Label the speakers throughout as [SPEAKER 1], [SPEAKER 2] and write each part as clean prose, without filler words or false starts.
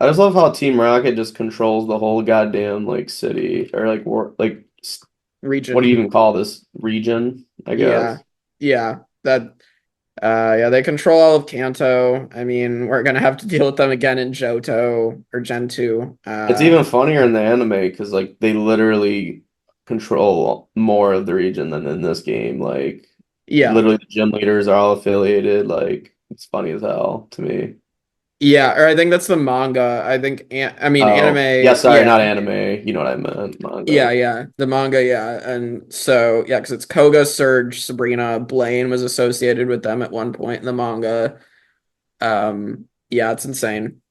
[SPEAKER 1] I just love how Team Rocket just controls the whole goddamn like city or like what do you
[SPEAKER 2] Region.
[SPEAKER 1] even call this region, I
[SPEAKER 2] Yeah.
[SPEAKER 1] guess.
[SPEAKER 2] Yeah. Yeah, they control all of Kanto. I mean, we're gonna have to deal with them again in Johto or Gen 2.
[SPEAKER 1] It's even funnier in the anime because like they literally control more of the region than in this game. Like
[SPEAKER 2] Yeah.
[SPEAKER 1] literally the gym leaders are all affiliated. Like it's funny as hell to me.
[SPEAKER 2] Yeah, or I think that's the manga. I mean
[SPEAKER 1] Oh, yeah,
[SPEAKER 2] anime,
[SPEAKER 1] sorry,
[SPEAKER 2] yeah.
[SPEAKER 1] not anime. You know what I meant,
[SPEAKER 2] Yeah,
[SPEAKER 1] manga.
[SPEAKER 2] yeah. The manga, yeah. And so, yeah, because it's Koga, Surge, Sabrina, Blaine was associated with them at one point in the manga. Yeah, it's insane.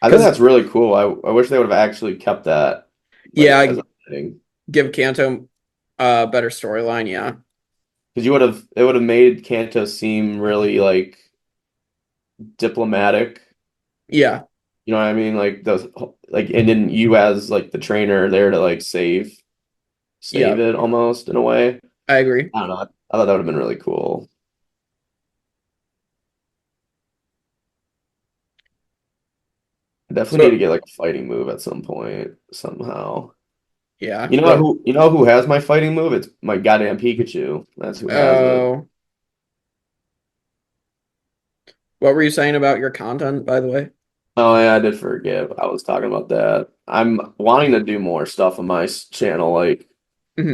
[SPEAKER 1] I think
[SPEAKER 2] Because
[SPEAKER 1] that's really cool. I wish they would have actually kept that like
[SPEAKER 2] yeah,
[SPEAKER 1] as a thing.
[SPEAKER 2] give Kanto a better storyline, yeah.
[SPEAKER 1] Because it would have made Kanto seem really like diplomatic.
[SPEAKER 2] Yeah,
[SPEAKER 1] You know what I mean? Like those like and then you as like the trainer there to like
[SPEAKER 2] yeah,
[SPEAKER 1] save it almost in a way.
[SPEAKER 2] I agree.
[SPEAKER 1] I don't know. I thought that would have been really cool. I definitely need to
[SPEAKER 2] So
[SPEAKER 1] get like a fighting move at some point somehow.
[SPEAKER 2] yeah, what
[SPEAKER 1] You know who has my fighting move? It's my goddamn Pikachu. That's who has it.
[SPEAKER 2] oh what were you saying about your content, by the way?
[SPEAKER 1] Oh yeah, I did forget. I was talking about that. I'm wanting to do more stuff on my channel. Like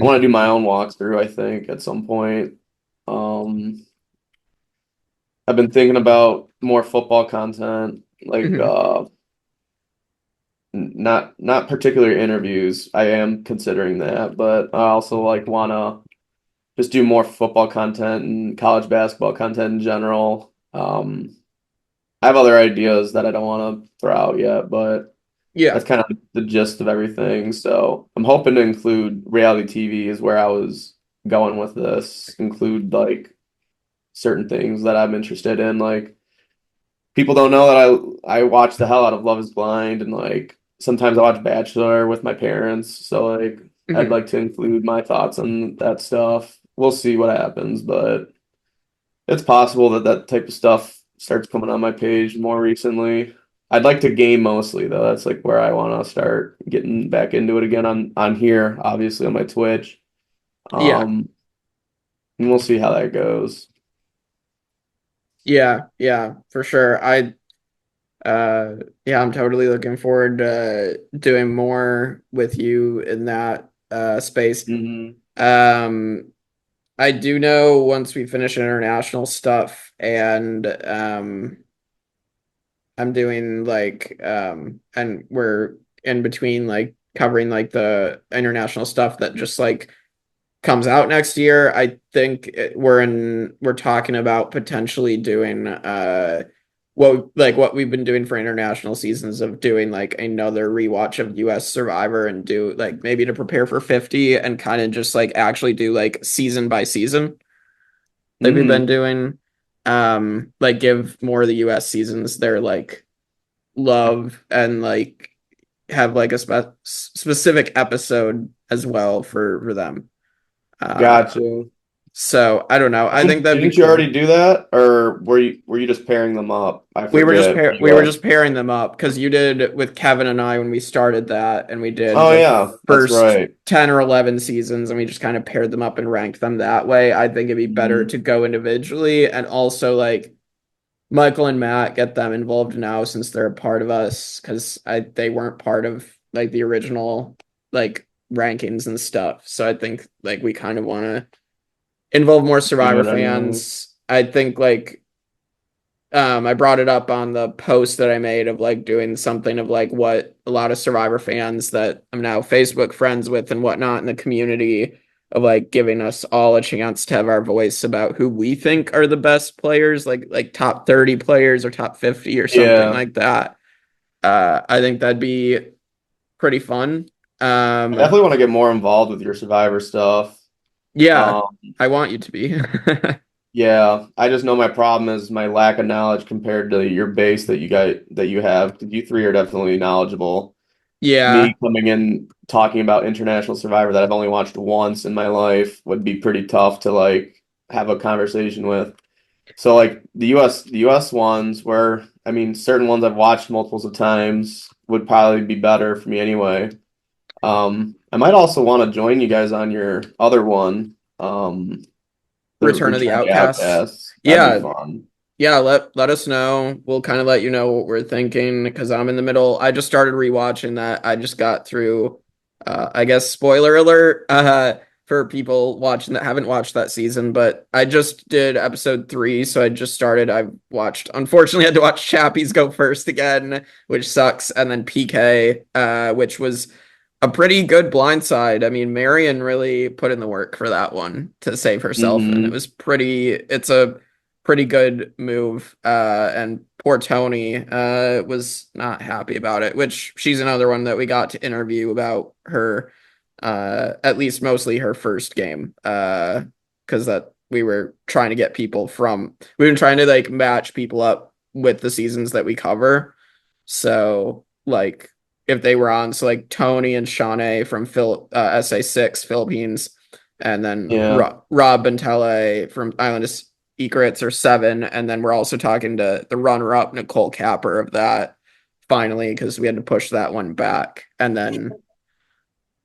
[SPEAKER 1] I
[SPEAKER 2] Mhm,
[SPEAKER 1] want to do my own walkthrough, I think, at some point. Um, I've been thinking about more football content, like
[SPEAKER 2] mhm.
[SPEAKER 1] not particular interviews. I am considering that, but I also like wanna just do more football content and college basketball content in general. I have other ideas that I don't want to throw out yet, but
[SPEAKER 2] Yeah.
[SPEAKER 1] that's kind of the gist of everything. So I'm hoping to include reality TV is where I was going with this. Include like certain things that I'm interested in. Like people don't know that I watch the hell out of Love is Blind and like sometimes I watch Bachelor with my parents. So like I'd
[SPEAKER 2] Mhm.
[SPEAKER 1] like to include my thoughts on that stuff. We'll see what happens, but it's possible that that type of stuff starts coming on my page more recently. I'd like to game mostly though. That's like where I want to start getting back into it again on here, obviously on my Twitch.
[SPEAKER 2] Yeah.
[SPEAKER 1] Um, and we'll see how that goes.
[SPEAKER 2] Yeah, yeah, for sure. Yeah, I'm totally looking forward to doing more with you in that space.
[SPEAKER 1] Hmm.
[SPEAKER 2] Um I do know once we finish international stuff and I'm doing like and we're in between like covering like the international stuff that just like comes out next year. I think we're talking about potentially doing what we've been doing for international seasons of doing like another rewatch of US Survivor and do like maybe to prepare for 50 and kind of just like actually do like season by season like we've been
[SPEAKER 1] Hmm.
[SPEAKER 2] doing like give more of the US seasons their like love and like have like a specific episode as well for them. Uh,
[SPEAKER 1] Gotcha.
[SPEAKER 2] so I don't know. I think that'd be
[SPEAKER 1] Didn't you
[SPEAKER 2] cool.
[SPEAKER 1] already do that, or were you just pairing them up? I forget.
[SPEAKER 2] We
[SPEAKER 1] You
[SPEAKER 2] were just pairing them up because you did with Kevin and I when we started that, and we did
[SPEAKER 1] Oh
[SPEAKER 2] the
[SPEAKER 1] yeah, that's
[SPEAKER 2] first
[SPEAKER 1] right.
[SPEAKER 2] 10 or 11 seasons, and we just kind of paired them up and ranked them that way. I think it'd be better
[SPEAKER 1] Mhm.
[SPEAKER 2] to go individually and also like Michael and Matt get them involved now since they're a part of us because I they weren't part of like the original like rankings and stuff. So I think like we kind of want to involve more
[SPEAKER 1] Do
[SPEAKER 2] Survivor
[SPEAKER 1] it anyway.
[SPEAKER 2] fans. I think like I brought it up on the post that I made of like doing something of like what a lot of Survivor fans that I'm now Facebook friends with and whatnot in the community of like giving us all a chance to have our voice about who we think are the best players, like top 30 players or top 50 or something
[SPEAKER 1] Yeah,
[SPEAKER 2] like that. I think that'd be pretty fun.
[SPEAKER 1] I
[SPEAKER 2] Um,
[SPEAKER 1] definitely want to get more involved with your Survivor stuff.
[SPEAKER 2] yeah,
[SPEAKER 1] Um,
[SPEAKER 2] I want you to be.
[SPEAKER 1] yeah, I just know my problem is my lack of knowledge compared to your base that you have. You three are definitely knowledgeable.
[SPEAKER 2] Yeah,
[SPEAKER 1] Me coming in talking about International Survivor that I've only watched once in my life would be pretty tough to like have a conversation with. So like the US ones where I mean certain ones I've watched multiples of times would probably be better for me anyway. I might also want to join you guys on your other one, the
[SPEAKER 2] Return of the
[SPEAKER 1] Return of the
[SPEAKER 2] Outcasts.
[SPEAKER 1] Outcasts. That'd be
[SPEAKER 2] Yeah,
[SPEAKER 1] fun.
[SPEAKER 2] yeah, let us know. We'll kind of let you know what we're thinking because I'm in the middle. I just started rewatching that. I just got through I guess spoiler alert for people watching that haven't watched that season, but I just did episode 3, so I just started. I watched unfortunately had to watch Chappie's go first again, which sucks, and then PK which was a pretty good blindside. I mean, Marion really put in the work for that one to save herself, and
[SPEAKER 1] Hmm.
[SPEAKER 2] it's a pretty good move. And poor Tony was not happy about it, which she's another one that we got to interview about her, at least mostly her first game, because that we were trying to get people from, we've been trying to like match people up with the seasons that we cover. So like if they were on, so like Tony and Shawnee from SA6 Philippines, and then
[SPEAKER 1] Yeah.
[SPEAKER 2] Rob Bentele from Island of Secrets or Seven, and then we're also talking to the runner-up Nicole Capper of that finally because we had to push that one back, and then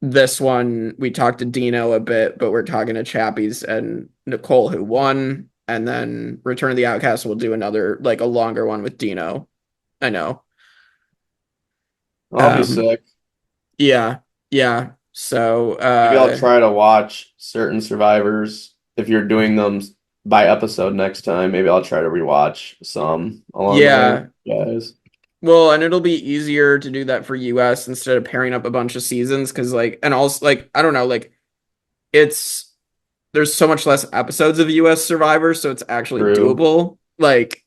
[SPEAKER 2] this one we talked to Dino a bit, but we're talking to Chappies and Nicole who won, and then Return of the Outcast will do another like a longer one with Dino. I know.
[SPEAKER 1] I'll be
[SPEAKER 2] Um,
[SPEAKER 1] sick.
[SPEAKER 2] yeah, yeah. So,
[SPEAKER 1] Maybe I'll try to watch certain Survivors if you're doing them by episode next time. Maybe I'll try to rewatch some along the way with
[SPEAKER 2] yeah.
[SPEAKER 1] you guys.
[SPEAKER 2] Well, and it'll be easier to do that for US instead of pairing up a bunch of seasons because, like, and also, like, I don't know, like, it's there's so much less episodes of US Survivor, so it's actually
[SPEAKER 1] True.
[SPEAKER 2] doable. Like,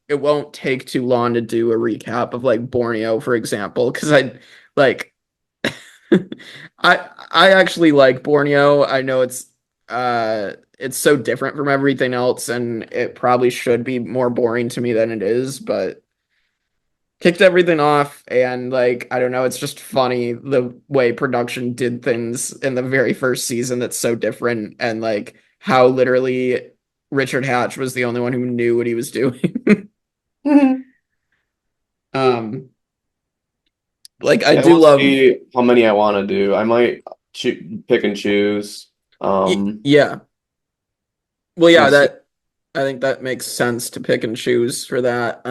[SPEAKER 2] it won't take too long to do a recap of like Borneo, for example, because like, I actually like Borneo. I know it's so different from everything else, and it probably should be more boring to me than it is, but kicked everything off and like I don't know, it's just funny the way production did things in the very first season that's so different and like how literally Richard Hatch was the only one who knew what he was doing. um like I
[SPEAKER 1] Yeah,
[SPEAKER 2] do
[SPEAKER 1] we'll
[SPEAKER 2] love
[SPEAKER 1] see how many I want to do. I might pick and choose.
[SPEAKER 2] yeah. Well
[SPEAKER 1] We'll
[SPEAKER 2] yeah,
[SPEAKER 1] see.
[SPEAKER 2] that I think that makes sense to pick and choose for that.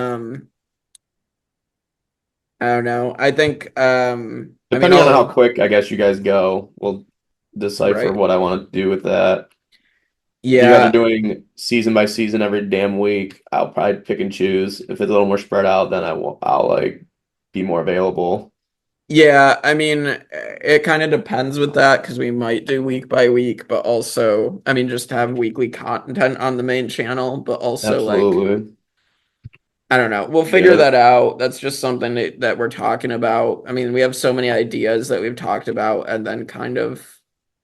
[SPEAKER 2] I don't know. I think I mean
[SPEAKER 1] Depending on how
[SPEAKER 2] I'll
[SPEAKER 1] quick I guess you guys go, we'll decipher
[SPEAKER 2] right.
[SPEAKER 1] what I want to do with that. If you guys are
[SPEAKER 2] Yeah.
[SPEAKER 1] doing season by season every damn week, I'll probably pick and choose. If it's a little more spread out, then I'll like be more available.
[SPEAKER 2] Yeah, I mean, it kind of depends with that because we might do week by week, but also, I mean, just have weekly content on the main channel, but also like,
[SPEAKER 1] Absolutely.
[SPEAKER 2] I don't know. We'll
[SPEAKER 1] I get
[SPEAKER 2] figure
[SPEAKER 1] it.
[SPEAKER 2] that out. That's just something that we're talking about. I mean, we have so many ideas that we've talked about and then kind of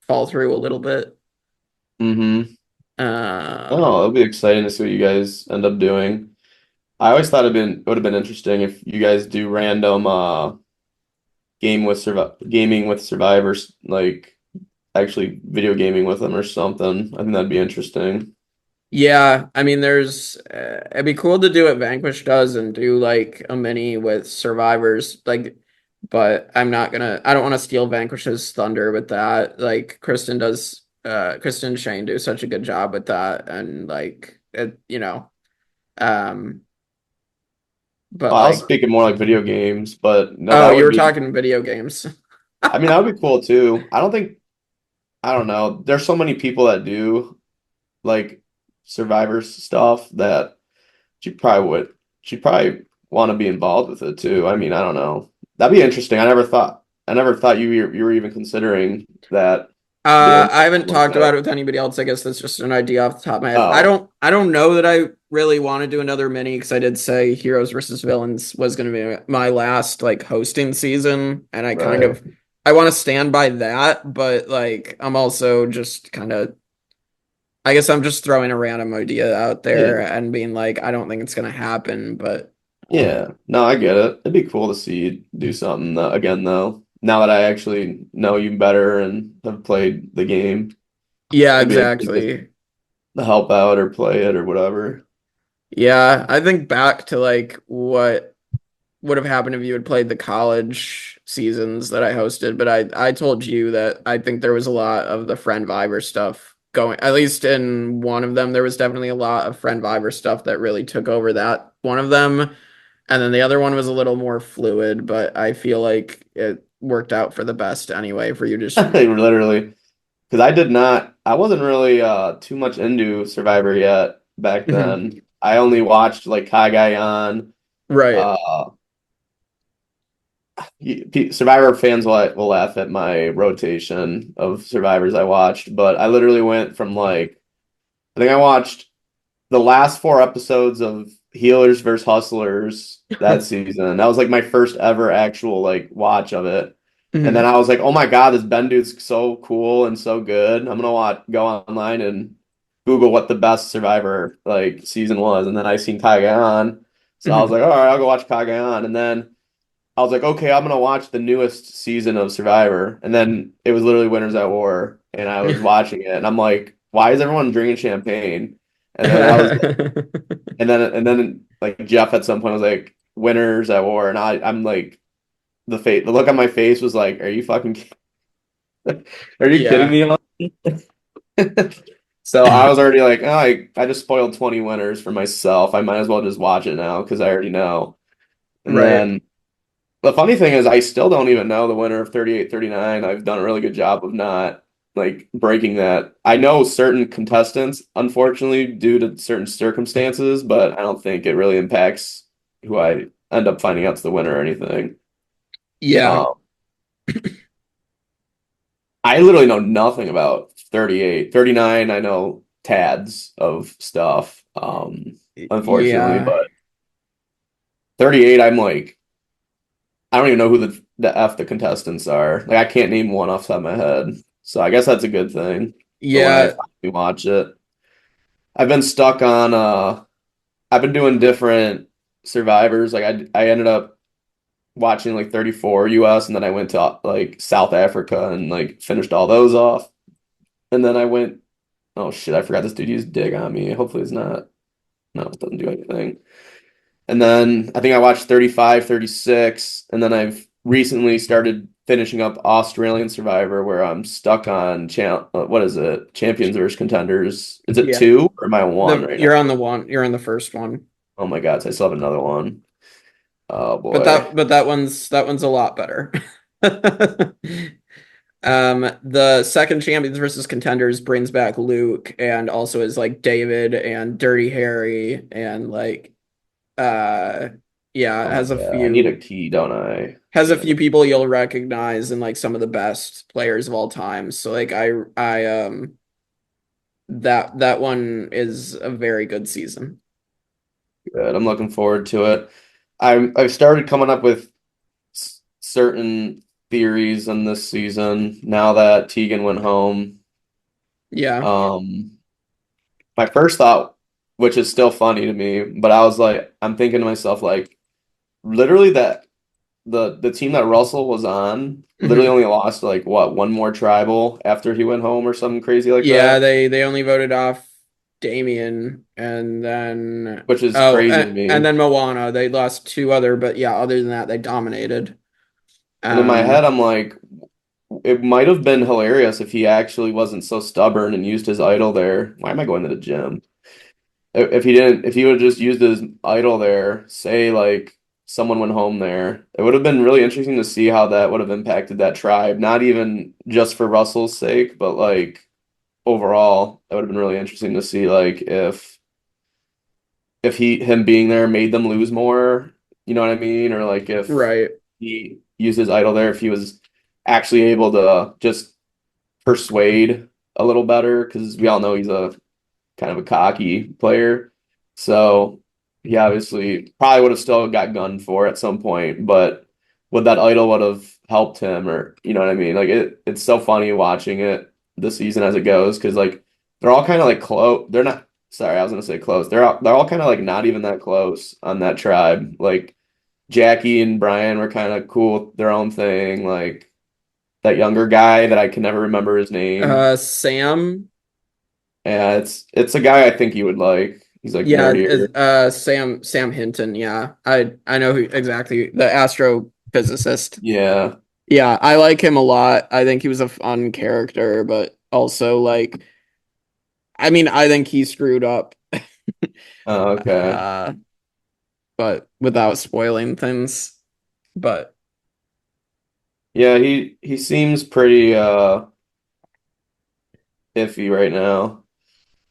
[SPEAKER 2] fall through a little bit.
[SPEAKER 1] Mm-hmm. Oh,
[SPEAKER 2] Um,
[SPEAKER 1] it'll be exciting to see what you guys end up doing. I always thought it would have been interesting if you guys do random gaming with survivors, like actually video gaming with them or something. I think that'd be interesting.
[SPEAKER 2] yeah, I mean, it'd be cool to do what Vanquish does and do like a mini with survivors, like, but I don't want to steal Vanquish's thunder with that. Like, Kristen and Shane do such a good job with that, and like, um, but
[SPEAKER 1] Well, I was
[SPEAKER 2] like,
[SPEAKER 1] speaking more like video games, but no,
[SPEAKER 2] oh,
[SPEAKER 1] that
[SPEAKER 2] you
[SPEAKER 1] would
[SPEAKER 2] were
[SPEAKER 1] be.
[SPEAKER 2] talking video games.
[SPEAKER 1] I mean, that would be cool too. I don't know. There's so many people that do like survivors stuff that she probably would. She'd probably want to be involved with it too. I mean, I don't know. That'd be interesting. I never thought you were even considering that doing
[SPEAKER 2] I haven't
[SPEAKER 1] something like
[SPEAKER 2] talked about
[SPEAKER 1] that.
[SPEAKER 2] it with anybody else. I guess that's just an idea off the top of my head.
[SPEAKER 1] Oh,
[SPEAKER 2] I don't know that I really want to do another mini because I did say Heroes versus Villains was going to be my last like hosting season, and
[SPEAKER 1] right.
[SPEAKER 2] I want to stand by that, but like I'm also just kind of I guess I'm just throwing a random idea out there
[SPEAKER 1] Yeah.
[SPEAKER 2] and being like I don't think it's going to happen, but
[SPEAKER 1] Yeah. No, I get it. It'd be cool to see you do something again though. Now that I actually know you better and have played the game,
[SPEAKER 2] yeah,
[SPEAKER 1] it'd be
[SPEAKER 2] exactly.
[SPEAKER 1] help out or play it or whatever.
[SPEAKER 2] Yeah, I think back to like what would have happened if you had played the college seasons that I hosted, but I told you that I think there was a lot of the friend Viber stuff going. At least in one of them, there was definitely a lot of friend Viber stuff that really took over that one of them. And then the other one was a little more fluid, but I feel like it worked out for the best anyway for you just
[SPEAKER 1] Literally. Because I wasn't really too much into Survivor yet back
[SPEAKER 2] Mhm.
[SPEAKER 1] then. I only watched like Kagayan.
[SPEAKER 2] Right.
[SPEAKER 1] Uh, Survivor fans will laugh at my rotation of Survivors I watched, but I literally went from like I think I watched the last four episodes of Healers versus Hustlers that season. That was like my first ever actual like watch of it. And then
[SPEAKER 2] Mhm.
[SPEAKER 1] I was like, oh my God, this Ben dude's so cool and so good. I'm gonna go online and Google what the best Survivor like season was. And then I seen Kagayan. So I was
[SPEAKER 2] Mhm.
[SPEAKER 1] like, all right, I'll go watch Kagayan. And then I was like, okay, I'm gonna watch the newest season of Survivor. And then it was literally Winners at War, and I was watching it, and I'm like, why is everyone drinking champagne? And then I was, and then like Jeff at some point was like, Winners at War, and I'm like, the look on my face was like, are you fucking, are you kidding
[SPEAKER 2] Yeah.
[SPEAKER 1] me? So I was already like, oh, I just spoiled 20 winners for myself. I might as well just watch it now because I already know. And
[SPEAKER 2] Right.
[SPEAKER 1] then the funny thing is, I still don't even know the winner of 38-39. I've done a really good job of not like breaking that. I know certain contestants, unfortunately, due to certain circumstances, but I don't think it really impacts who I end up finding out's the winner or anything.
[SPEAKER 2] Yeah.
[SPEAKER 1] Um, I literally know nothing about 38. 39, I know tads of stuff, unfortunately,
[SPEAKER 2] Yeah.
[SPEAKER 1] but 38, I'm like, I don't even know who the contestants are. Like I can't name one off the top of my head. So I guess that's a good thing for when I
[SPEAKER 2] Yeah.
[SPEAKER 1] finally watch it. I've been stuck on I've been doing different survivors. Like I ended up watching like 34 US and then I went to like South Africa and like finished all those off. And then I went, oh shit, I forgot this dude used dig on me. Hopefully it's not, no, it doesn't do anything. And then I think I watched 35, 36, and then I've recently started finishing up Australian Survivor where I'm stuck on what is it? Champions versus Contenders. Is it
[SPEAKER 2] Yeah.
[SPEAKER 1] two or am I on one
[SPEAKER 2] The
[SPEAKER 1] right now?
[SPEAKER 2] you're on the one. You're on the first one.
[SPEAKER 1] Oh my God, so I still have another one. Oh
[SPEAKER 2] But
[SPEAKER 1] boy.
[SPEAKER 2] that one's a lot better. The second champions versus contenders brings back Luke and also is like David and Dirty Harry and like uh yeah,
[SPEAKER 1] Oh my God. I need a key, don't I?
[SPEAKER 2] has a
[SPEAKER 1] Damn
[SPEAKER 2] few
[SPEAKER 1] it.
[SPEAKER 2] people you'll recognize and like some of the best players of all time. So like I that one is a very good season.
[SPEAKER 1] Good. I'm looking forward to it. I've started coming up with certain theories on this season now that Tegan went home.
[SPEAKER 2] Yeah.
[SPEAKER 1] Um, my first thought, which is still funny to me, but I was like, I'm thinking to myself, like, literally that the team that Russell was on literally
[SPEAKER 2] Mhm.
[SPEAKER 1] only lost like what, one more tribal after he went home or something crazy like
[SPEAKER 2] Yeah,
[SPEAKER 1] that,
[SPEAKER 2] they only voted off Damien and then
[SPEAKER 1] which is crazy to
[SPEAKER 2] and
[SPEAKER 1] me.
[SPEAKER 2] then Moana. They lost two other, but yeah, other than that, they dominated.
[SPEAKER 1] And in my head,
[SPEAKER 2] Um,
[SPEAKER 1] I'm like, it might have been hilarious if he actually wasn't so stubborn and used his idol there. Why am I going to the gym? If he didn't, if he would have just used his idol there, say like someone went home there, it would have been really interesting to see how that would have impacted that tribe. Not even just for Russell's sake, but like overall, it would have been really interesting to see like if him being there made them lose more, you know what I mean? Or like if
[SPEAKER 2] right.
[SPEAKER 1] he used his idol there, if he was actually able to just persuade a little better, because we all know he's a kind of a cocky player. So he obviously probably would have still got gunned for at some point, but would that idol would have helped him or you know what I mean? Like it's so funny watching it this season as it goes because like they're all kind of like close. They're not sorry, I was gonna say close. They're all kind of like not even that close on that tribe. Like Jackie and Brian were kind of cool with their own thing. Like that younger guy that I can never remember his name.
[SPEAKER 2] Sam.
[SPEAKER 1] Yeah, it's a guy I think you would like. He's like
[SPEAKER 2] Yeah,
[SPEAKER 1] nerdier.
[SPEAKER 2] Sam Hinton. Yeah, I know who exactly, the astrophysicist.
[SPEAKER 1] Yeah.
[SPEAKER 2] Yeah, I like him a lot. I think he was a fun character, but also like, I mean, I think he screwed up.
[SPEAKER 1] Oh, okay.
[SPEAKER 2] Uh, but without spoiling things. But
[SPEAKER 1] Yeah, he seems pretty iffy right now.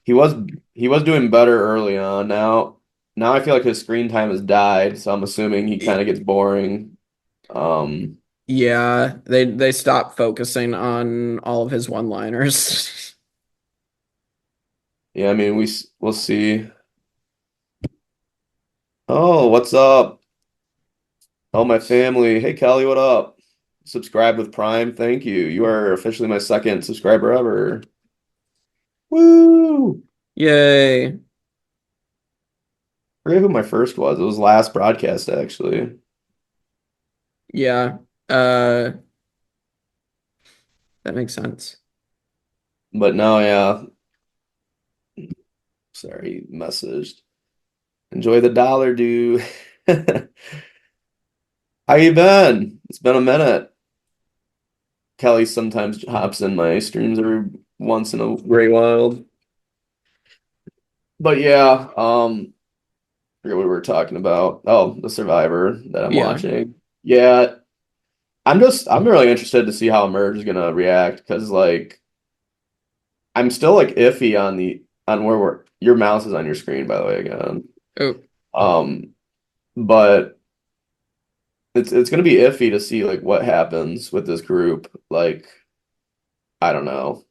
[SPEAKER 1] He was he was doing better early on. Now I feel like his screen time has died, so I'm assuming he kind of gets boring. Um,
[SPEAKER 2] yeah, they stopped focusing on all of his one-liners.
[SPEAKER 1] yeah, I mean we'll see. Oh, what's up? Oh, my family. Hey, Kelly, what up? Subscribe with Prime. Thank you. You are officially my second subscriber ever. Woo!
[SPEAKER 2] Yay.
[SPEAKER 1] I forget who my first was. It was last broadcast, actually.
[SPEAKER 2] Yeah. Uh, that makes sense.
[SPEAKER 1] But no, yeah. Sorry, messaged. Enjoy the dollar, dude. How you been? It's been a minute. Kelly sometimes hops in my streams every once in a great while. But yeah, forget what we were talking about. Oh, the Survivor that I'm
[SPEAKER 2] Yeah.
[SPEAKER 1] watching. Yeah, I'm really interested to see how Merge is gonna react because like I'm still like iffy on the on where we're your mouse is on your screen by the way again.
[SPEAKER 2] Oh,
[SPEAKER 1] Um, but it's gonna be iffy to see like what happens with this group. Like I don't know.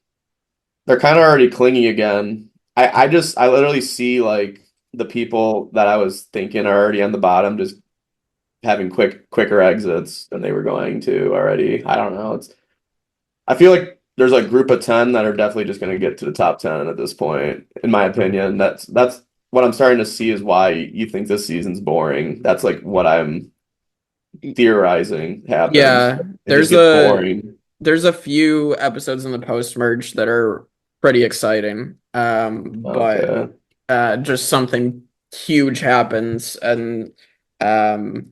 [SPEAKER 1] They're kind of already clingy again. I literally see like the people that I was thinking are already on the bottom just having quicker exits than they were going to already. I don't know. I feel like there's like group of 10 that are definitely just going to get to the top 10 at this point, in my opinion. That's what I'm starting to see is why you think this season's boring. That's like what I'm theorizing happens.
[SPEAKER 2] yeah.
[SPEAKER 1] It just gets boring.
[SPEAKER 2] There's a few episodes in the post-merge that are pretty exciting. But
[SPEAKER 1] Okay.
[SPEAKER 2] just something huge happens and um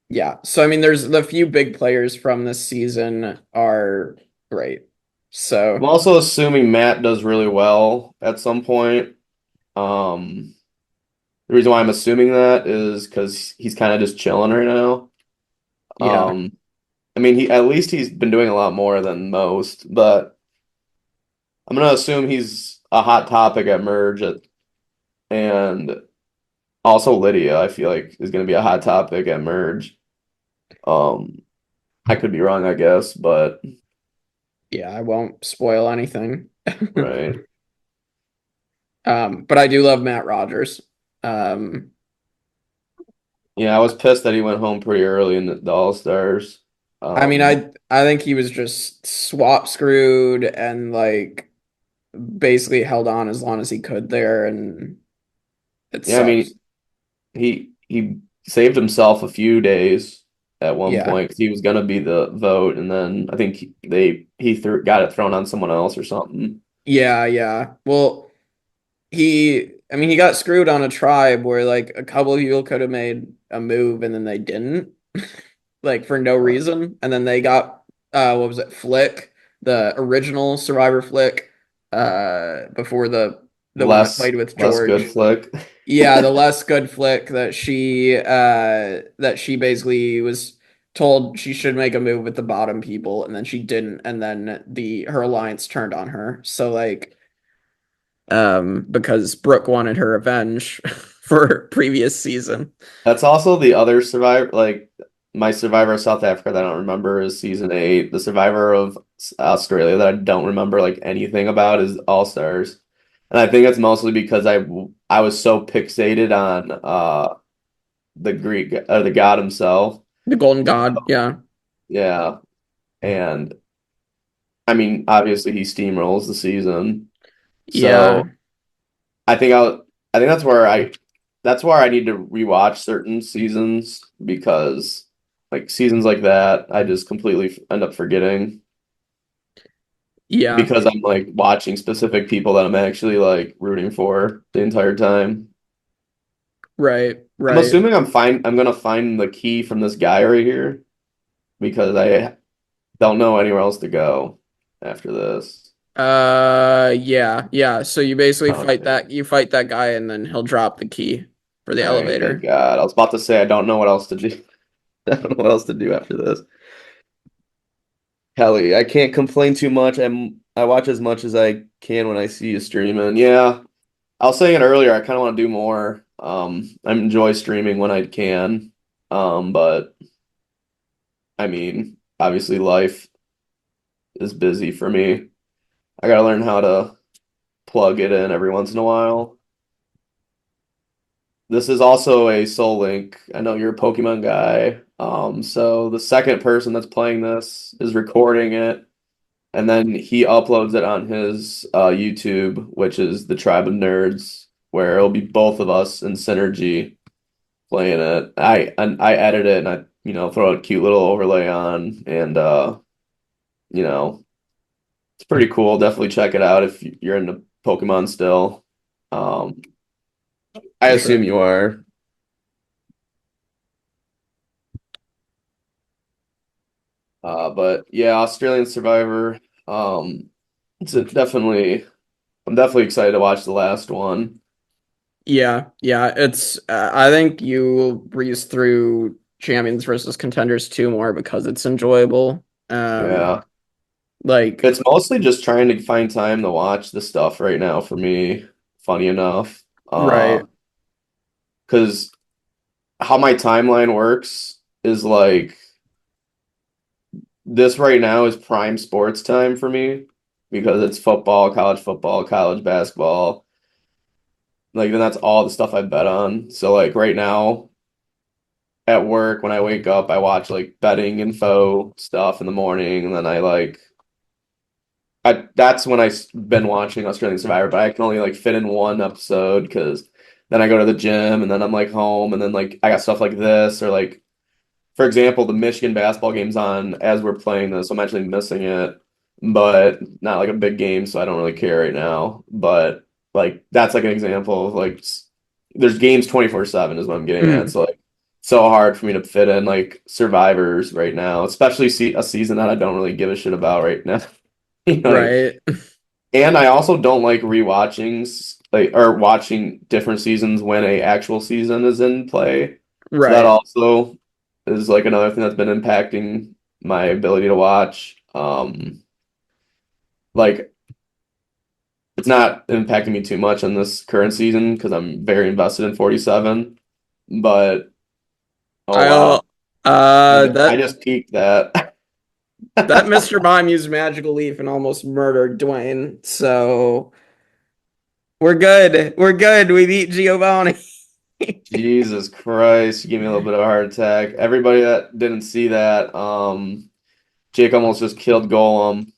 [SPEAKER 2] yeah. So I mean there's the few big players from this season are great.
[SPEAKER 1] I'm
[SPEAKER 2] So
[SPEAKER 1] also assuming Matt does really well at some point. Um, the reason why I'm assuming that is because he's kind of just chilling right now.
[SPEAKER 2] yeah.
[SPEAKER 1] I mean, he at least he's been doing a lot more than most, but I'm gonna assume he's a hot topic at Merge and also Lydia, I feel like is gonna be a hot topic at Merge. Um, I could be wrong, I guess, but
[SPEAKER 2] Yeah, I won't spoil anything.
[SPEAKER 1] right.
[SPEAKER 2] But I do love Matt Rogers. Um
[SPEAKER 1] Yeah, I was pissed that he went home pretty early in the All-Stars.
[SPEAKER 2] I mean
[SPEAKER 1] Um,
[SPEAKER 2] I think he was just swap screwed and like basically held on as long as he could there and it
[SPEAKER 1] yeah, I
[SPEAKER 2] sucks.
[SPEAKER 1] mean, he saved himself a few days at one
[SPEAKER 2] Yeah.
[SPEAKER 1] point because he was gonna be the vote, and then I think he threw got it thrown on someone else or something.
[SPEAKER 2] Yeah, yeah. Well, I mean, he got screwed on a tribe where like a couple of people could have made a move and then they didn't, like for no
[SPEAKER 1] Uh,
[SPEAKER 2] reason. And then they got, what was it, Flick, the original Survivor Flick, before the one that
[SPEAKER 1] less
[SPEAKER 2] played with
[SPEAKER 1] less good
[SPEAKER 2] George.
[SPEAKER 1] flick.
[SPEAKER 2] Yeah, the less good Flick that she basically was told she should make a move with the bottom people and then she didn't and then the her alliance turned on her. So like because Brooke wanted her revenge for previous season.
[SPEAKER 1] That's also the other Survivor, like my Survivor of South Africa that I don't remember is season 8. The Survivor of Australia that I don't remember like anything about is All Stars, and I think it's mostly because I was so fixated on the Greek the god himself.
[SPEAKER 2] The Golden God, yeah.
[SPEAKER 1] Yeah, and I mean obviously he steamrolls the season,
[SPEAKER 2] Yeah.
[SPEAKER 1] so I think that's where I need to rewatch certain seasons because like seasons like that I just completely end up forgetting.
[SPEAKER 2] Yeah,
[SPEAKER 1] because I'm like watching specific people that I'm actually like rooting for the entire time.
[SPEAKER 2] right,
[SPEAKER 1] I'm
[SPEAKER 2] right.
[SPEAKER 1] assuming I'm gonna find the key from this guy right here because I don't know anywhere else to go after this.
[SPEAKER 2] Yeah, yeah. So you basically
[SPEAKER 1] Okay.
[SPEAKER 2] you fight that guy and then he'll drop the key for the
[SPEAKER 1] All right, thank
[SPEAKER 2] elevator.
[SPEAKER 1] God. I was about to say I don't know what else to do. I don't know what else to do after this. Kelly, I can't complain too much. I watch as much as I can when I see you streaming. Yeah, I was saying it earlier. I kind of want to do more. I enjoy streaming when I can. But I mean, obviously life is busy for me. I gotta learn how to plug it in every once in a while. This is also a Soul Link. I know you're a Pokemon guy. So the second person that's playing this is recording it, and then he uploads it on his YouTube, which is the Tribe of Nerds, where it'll be both of us in synergy playing it. I edit it and I throw a cute little overlay on, and you know it's pretty cool. Definitely check it out if you're into Pokemon still. Um, I
[SPEAKER 2] For
[SPEAKER 1] assume
[SPEAKER 2] sure.
[SPEAKER 1] you are. But yeah, Australian Survivor. Um, definitely. I'm definitely excited to watch the last one.
[SPEAKER 2] Yeah, yeah. It's I think you will breeze through Champions versus Contenders 2 more because it's enjoyable.
[SPEAKER 1] Yeah,
[SPEAKER 2] Like
[SPEAKER 1] it's mostly just trying to find time to watch the stuff right now for me. Funny enough,
[SPEAKER 2] right,
[SPEAKER 1] because how my timeline works is like this right now is prime sports time for me because it's football, college basketball. Like then that's all the stuff I bet on. So like right now at work when I wake up, I watch like betting info stuff in the morning, and then I that's when I've been watching Australian Survivor, but I can only like fit in one episode because then I go to the gym and then I'm like home and then like I got stuff like this or like for example, the Michigan basketball game's on as we're playing this. I'm actually missing it, but not like a big game, so I don't really care right now. But like that's like an example of like there's games 24/7 is what I'm getting at.
[SPEAKER 2] mm,
[SPEAKER 1] So like so hard for me to fit in like survivors right now, especially see a season that I don't really give a shit about right now. You know,
[SPEAKER 2] right,
[SPEAKER 1] and I also don't like rewatching like or watching different seasons when a actual season is in play. So that
[SPEAKER 2] right.
[SPEAKER 1] also is like another thing that's been impacting my ability to watch. Like it's not impacting me too much on this current season because I'm very invested in 47. But oh
[SPEAKER 2] I'll
[SPEAKER 1] wow, I
[SPEAKER 2] that
[SPEAKER 1] just peaked that.
[SPEAKER 2] that Mr. Mime used Magical Leaf and almost murdered Dwayne. So we're good. We're good. We beat Giovanni.
[SPEAKER 1] Jesus Christ, you gave me a little bit of a heart attack. Everybody that didn't see that, Jake almost just killed Golem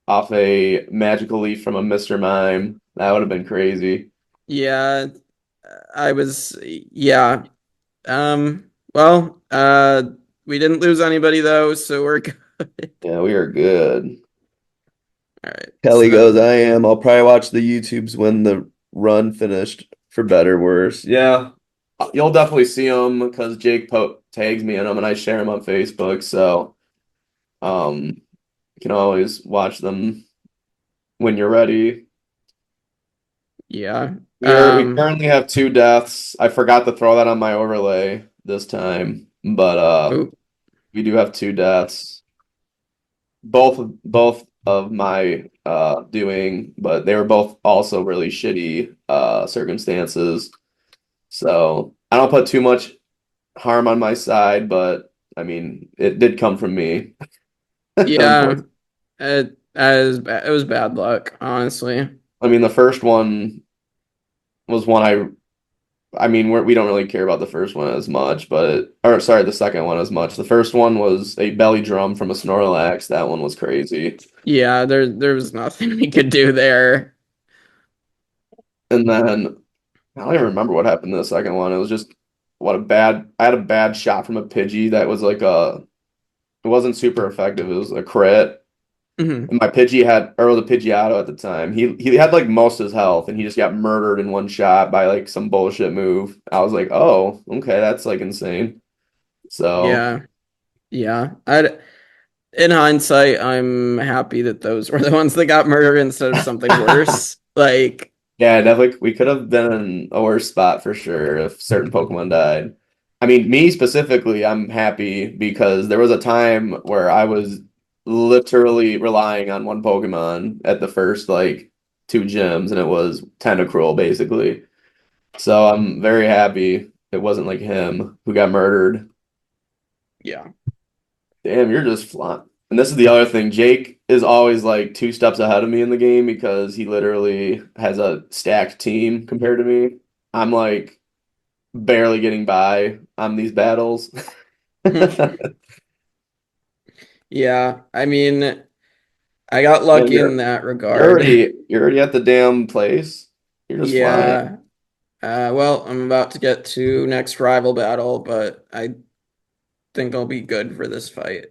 [SPEAKER 1] off a magical leaf from a Mr. Mime. That would have been crazy.
[SPEAKER 2] Yeah, I was yeah. Well, we didn't lose anybody though, so we're good.
[SPEAKER 1] Yeah, we are good.
[SPEAKER 2] All right.
[SPEAKER 1] Kelly
[SPEAKER 2] So
[SPEAKER 1] goes, I am. I'll probably watch the YouTubes when the run finished, for better or worse. Yeah, you'll definitely see them because Jake po tags me in them and I share them on Facebook. So you can always watch them when you're ready.
[SPEAKER 2] yeah.
[SPEAKER 1] We currently have two deaths. I forgot to throw that on my overlay this time, but
[SPEAKER 2] Oh,
[SPEAKER 1] we do have two deaths. Both of my doing, but they were both also really shitty circumstances. So I don't put too much harm on my side, but I mean it did come from me,
[SPEAKER 2] yeah.
[SPEAKER 1] unfortunately.
[SPEAKER 2] It was bad luck, honestly.
[SPEAKER 1] I mean the first one was one I mean we don't really care about the first one as much, but or sorry, the second one as much. The first one was a belly drum from a Snorlax. That one was crazy.
[SPEAKER 2] Yeah, there was nothing we could do there.
[SPEAKER 1] And then I don't even remember what happened to the second one. It was just I had a bad shot from a Pidgey that was like it wasn't super effective. It was a crit.
[SPEAKER 2] Mhm.
[SPEAKER 1] And my Pidgey had, or the Pidgeotto at the time, he had like most of his health and he just got murdered in one shot by like some bullshit move. I was like, oh, okay, that's like insane. So
[SPEAKER 2] Yeah. Yeah. In hindsight, I'm happy that those were the ones that got murdered instead of something worse. Like,
[SPEAKER 1] yeah, definitely we could have been in a worse spot for sure if certain Pokemon died. I mean, me specifically, I'm happy because there was a time where I was literally relying on one Pokemon at the first like two gyms, and it was Tentacruel basically. So I'm very happy it wasn't like him who got murdered.
[SPEAKER 2] yeah.
[SPEAKER 1] Damn, you're just flying. And this is the other thing. Jake is always like two steps ahead of me in the game because he literally has a stacked team compared to me. I'm like barely getting by on these battles.
[SPEAKER 2] Yeah. I mean, I got
[SPEAKER 1] And
[SPEAKER 2] lucky in that
[SPEAKER 1] you're
[SPEAKER 2] regard.
[SPEAKER 1] already at the damn place. You're just flying.
[SPEAKER 2] Yeah. Well, I'm about to get to next rival battle, but I think I'll be good for this fight.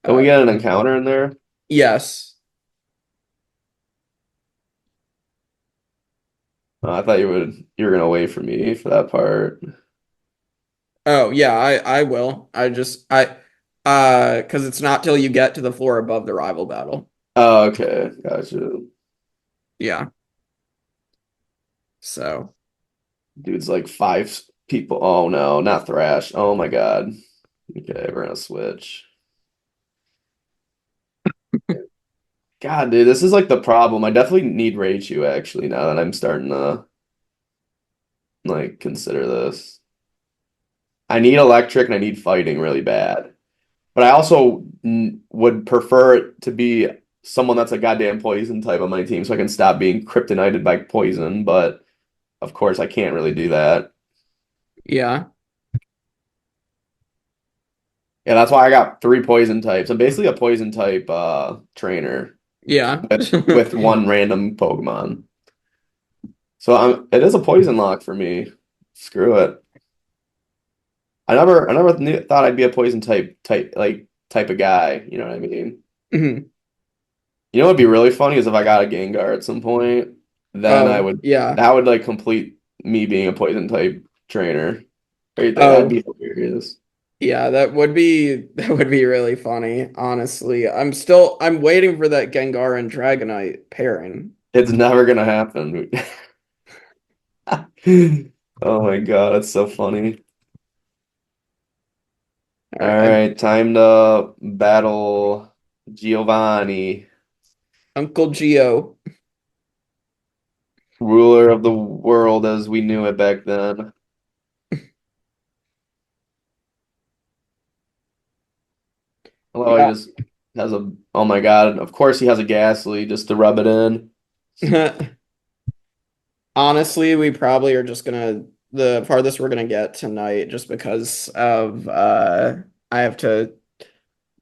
[SPEAKER 1] Can we
[SPEAKER 2] Uh,
[SPEAKER 1] get an encounter in there?
[SPEAKER 2] yes.
[SPEAKER 1] I thought you were gonna wait for me for that part.
[SPEAKER 2] Oh, yeah, I will. Because it's not till you get to the floor above the rival battle.
[SPEAKER 1] Oh, okay. Gotcha.
[SPEAKER 2] Yeah. So,
[SPEAKER 1] Dude's like five people. Oh no, not Thrash. Oh my God. Okay, we're gonna switch. God, dude, this is like the problem. I definitely need Raichu actually now that I'm starting to like consider this. I need electric and I need fighting really bad. But I also would prefer it to be someone that's a goddamn poison type on my team so I can stop being kryptonited by poison. But of course, I can't really do that.
[SPEAKER 2] yeah.
[SPEAKER 1] Yeah, that's why I got three poison types. I'm basically a poison type trainer
[SPEAKER 2] Yeah.
[SPEAKER 1] with one random Pokemon. So it is a poison lock for me. Screw it. I never thought I'd be a poison type of guy. You know what I mean?
[SPEAKER 2] Mhm.
[SPEAKER 1] You know what'd be really funny is if I got a Gengar at some point, then
[SPEAKER 2] Oh, yeah.
[SPEAKER 1] that would like complete me being a poison type trainer right there. That'd
[SPEAKER 2] Oh,
[SPEAKER 1] be hilarious.
[SPEAKER 2] yeah, that would be really funny, honestly. I'm waiting for that Gengar and Dragonite pairing.
[SPEAKER 1] It's never gonna happen. Oh my God, that's so funny.
[SPEAKER 2] All
[SPEAKER 1] All
[SPEAKER 2] right,
[SPEAKER 1] right, time to battle Giovanni,
[SPEAKER 2] Uncle Geo.
[SPEAKER 1] ruler of the world as we knew it back then. I love how he
[SPEAKER 2] Yeah.
[SPEAKER 1] just has a, oh my God, of course he has a Ghastly just to rub it in.
[SPEAKER 2] Honestly, we probably are just gonna the farthest we're gonna get tonight just because of I have to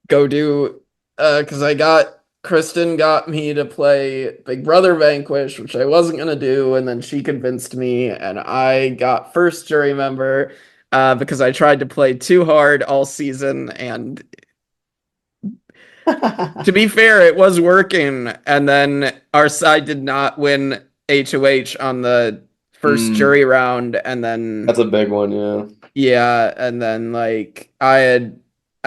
[SPEAKER 2] go do because I got Kristen got me to play Big Brother Vanquish, which I wasn't gonna do, and then she convinced me, and I got first jury member because I tried to play too hard all season, and to be fair, it was working, and then our side did not win HOH on the first
[SPEAKER 1] Mm,
[SPEAKER 2] jury round, and then
[SPEAKER 1] that's a big one, yeah.
[SPEAKER 2] yeah, and then like I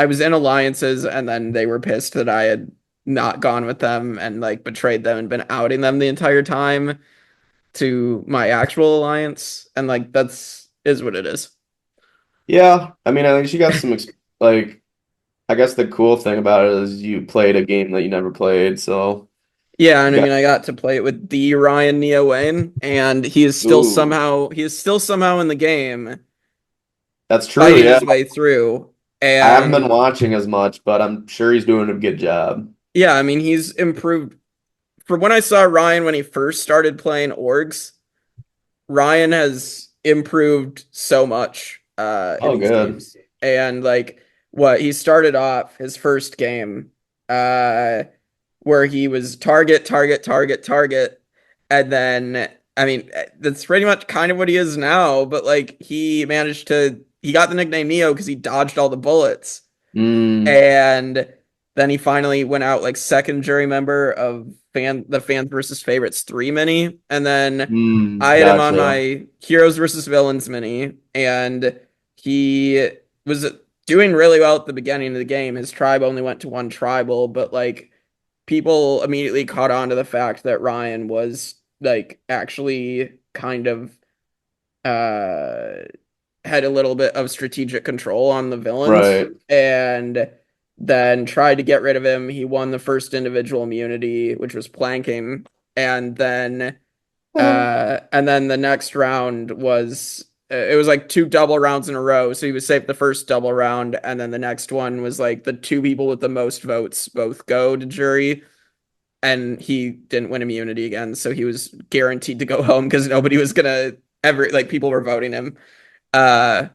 [SPEAKER 2] was in alliances and then they were pissed that I had not gone with them and like betrayed them and been outing them the entire time to my actual alliance and like that's is what it is.
[SPEAKER 1] Yeah, I mean, I think she got some like I guess the cool thing about it is you played a game that you never played, so
[SPEAKER 2] Yeah,
[SPEAKER 1] you
[SPEAKER 2] and I
[SPEAKER 1] got
[SPEAKER 2] mean I got to play it with the Ryan Neo Wayne and
[SPEAKER 1] ooh,
[SPEAKER 2] he is still somehow in the game
[SPEAKER 1] that's true,
[SPEAKER 2] fighting
[SPEAKER 1] yeah.
[SPEAKER 2] his way through.
[SPEAKER 1] I haven't been
[SPEAKER 2] And
[SPEAKER 1] watching as much, but I'm sure he's doing a good job.
[SPEAKER 2] yeah, I mean he's improved from when I saw Ryan when he first started playing orgs. Ryan has improved so much in
[SPEAKER 1] Oh,
[SPEAKER 2] these
[SPEAKER 1] good.
[SPEAKER 2] games. And like what he started off his first game uh where he was target, target, target, target. And then I mean that's pretty much kind of what he is now, but like he got the nickname Neo because he dodged all the bullets.
[SPEAKER 1] Mm,
[SPEAKER 2] And Then he finally went out like second jury member of the fans versus favorites 3 mini, and then I had him on
[SPEAKER 1] Gotcha.
[SPEAKER 2] my heroes versus villains mini, and he was doing really well at the beginning of the game. His tribe only went to one tribal, but like people immediately caught on to the fact that Ryan was like actually kind of uh had a little bit of strategic control on the villains,
[SPEAKER 1] Right.
[SPEAKER 2] and then tried to get rid of him. He won the first individual immunity, which was planking, and then the next round was it was like 2 double rounds in a row. So he was safe the first double round, and then the next one was like the 2 people with the most votes both go to jury, and he didn't win immunity again, so he was guaranteed to go home because nobody was gonna ever like people were voting him. Uh,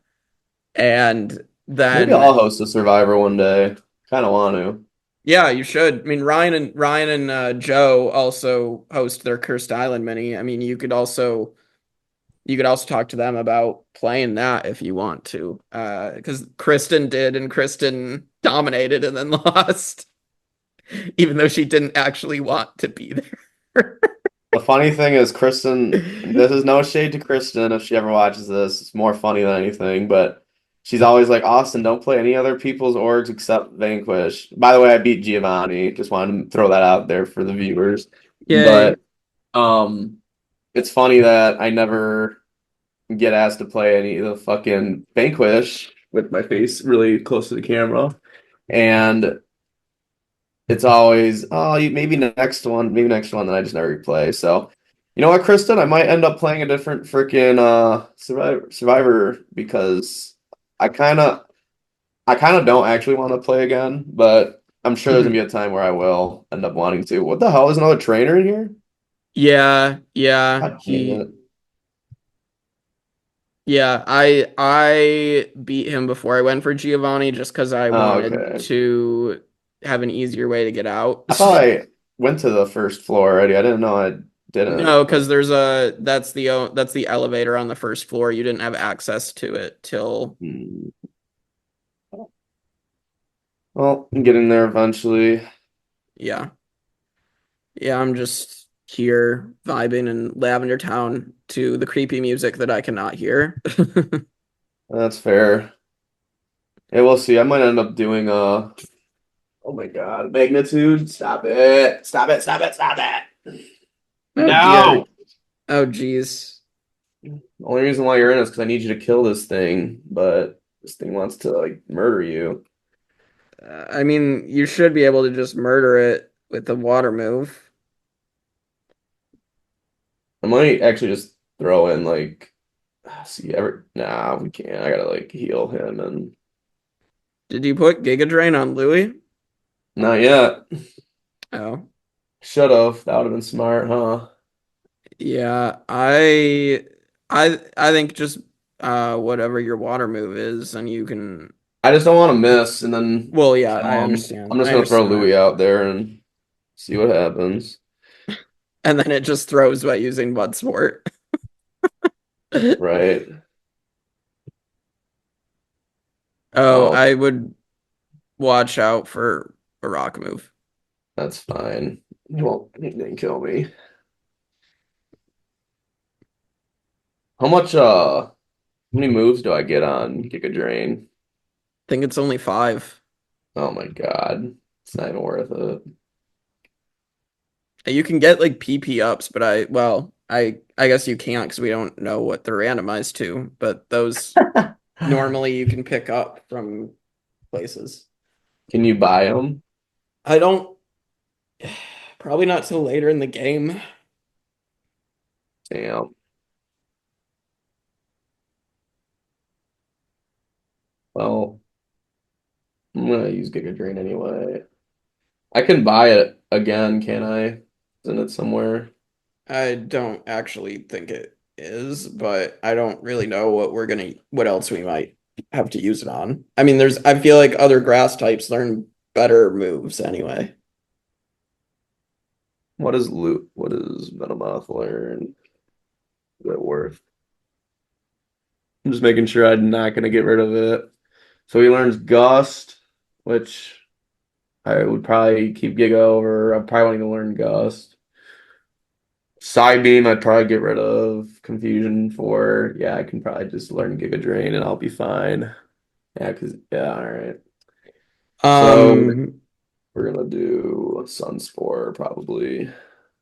[SPEAKER 2] and
[SPEAKER 1] Maybe I'll
[SPEAKER 2] then
[SPEAKER 1] host a Survivor one day. Kind of want to.
[SPEAKER 2] yeah, you should. I mean, Ryan and Joe also host their Cursed Island mini. I mean, you could also talk to them about playing that if you want to. Because Kristen did, and Kristen dominated and then lost, even though she didn't actually want to be there.
[SPEAKER 1] The funny thing is, Kristen, this is no shade to Kristen if she ever watches this. It's more funny than anything, but she's always like, Austin, don't play any other people's orgs except Vanquish. By the way, I beat Giovanni. Just wanted to throw that out there for the viewers.
[SPEAKER 2] Yay.
[SPEAKER 1] But um, it's funny that I never get asked to play any of the fucking Vanquish with my face really close to the camera. And it's always, oh, maybe next one, then I just never replay. So, you know what, Kristen? I might end up playing a different freaking Survivor because I kind of I kind of don't actually want to play again, but I'm sure there's gonna be a time where I will end up wanting to. What the hell? Is another trainer in here?
[SPEAKER 2] Yeah, yeah.
[SPEAKER 1] God damn it.
[SPEAKER 2] I beat him before I went for Giovanni just because I
[SPEAKER 1] Oh,
[SPEAKER 2] wanted
[SPEAKER 1] okay.
[SPEAKER 2] to have an easier way to get out.
[SPEAKER 1] I thought I went to the first floor already. I didn't know I didn't.
[SPEAKER 2] No, because that's the elevator on the first floor. You didn't have access to it till
[SPEAKER 1] Hmm. Well, I'm getting there eventually.
[SPEAKER 2] yeah. Yeah, I'm just here vibing in Lavender Town to the creepy music that I cannot hear.
[SPEAKER 1] That's fair. Yeah, we'll see. I might end up doing oh my God, magnitude. Stop it. Stop it. Stop it. Stop it.
[SPEAKER 2] Oh dear.
[SPEAKER 1] No.
[SPEAKER 2] Oh geez.
[SPEAKER 1] The only reason why you're in is because I need you to kill this thing, but this thing wants to like murder you.
[SPEAKER 2] I mean, you should be able to just murder it with the water move.
[SPEAKER 1] I might actually just throw in like see ever nah, we can't. I gotta like heal him and
[SPEAKER 2] Did you put Giga Drain on Louis?
[SPEAKER 1] not yet.
[SPEAKER 2] Oh.
[SPEAKER 1] Should have. That would have been smart, huh?
[SPEAKER 2] Yeah, I think just whatever your water move is, and you can.
[SPEAKER 1] I just don't want to miss and then
[SPEAKER 2] Well, yeah,
[SPEAKER 1] kill
[SPEAKER 2] I
[SPEAKER 1] him. I'm
[SPEAKER 2] understand.
[SPEAKER 1] just
[SPEAKER 2] I
[SPEAKER 1] gonna throw
[SPEAKER 2] understand that.
[SPEAKER 1] Louis out there and see what happens.
[SPEAKER 2] And then it just throws by using Mud Sport.
[SPEAKER 1] Right.
[SPEAKER 2] Oh,
[SPEAKER 1] Well,
[SPEAKER 2] I would watch out for a rock move.
[SPEAKER 1] that's fine. He didn't kill me. How many moves do I get on Giga Drain?
[SPEAKER 2] I think it's only 5.
[SPEAKER 1] Oh my God. It's not even worth it.
[SPEAKER 2] You can get like PP ups, but I guess you can't because we don't know what they're randomized to. But those normally you can pick up from places.
[SPEAKER 1] Can you buy them?
[SPEAKER 2] I don't. Probably not till later in the game.
[SPEAKER 1] Damn. Well, I'm gonna use Giga Drain anyway. I can buy it again, can I? Isn't it somewhere?
[SPEAKER 2] I don't actually think it is, but I don't really know what else we might have to use it on. I mean, I feel like other grass types learn better moves anyway.
[SPEAKER 1] What is loot? What is Venomoth learn? Is it worth? I'm just making sure I'm not gonna get rid of it. So he learns Gust, which I would probably keep Giga over. I'm probably wanting to learn Gust. Side beam, I'd probably get rid of confusion for. Yeah, I can probably just learn Giga Drain and I'll be fine. Yeah, all right. So
[SPEAKER 2] Um,
[SPEAKER 1] we're gonna do Sunspore probably.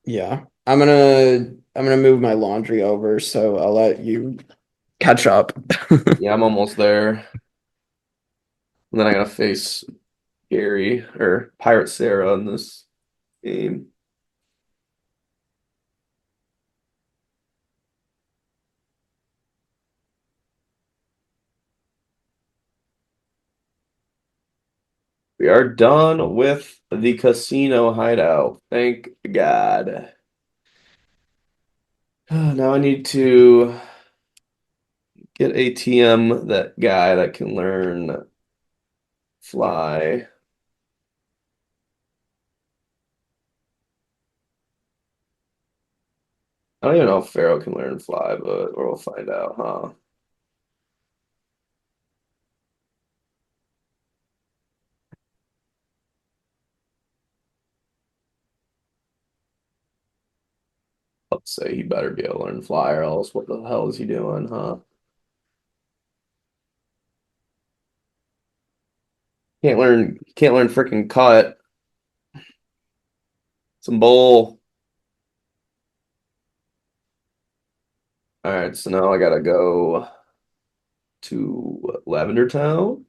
[SPEAKER 2] yeah. I'm gonna move my laundry over, so I'll let you catch up.
[SPEAKER 1] Yeah, I'm almost there. And then I gotta face Gary or Pirate Sarah in this game. We are done with the casino hideout. Thank God. Now I need to get ATM that guy that can learn fly. I don't even know if Pharaoh can learn fly, but we'll find out, huh? Let's say he better be able to learn fly, or else what the hell is he doing, huh? Can't learn freaking cut. Some bull. All right, so now I gotta go to Lavender Town.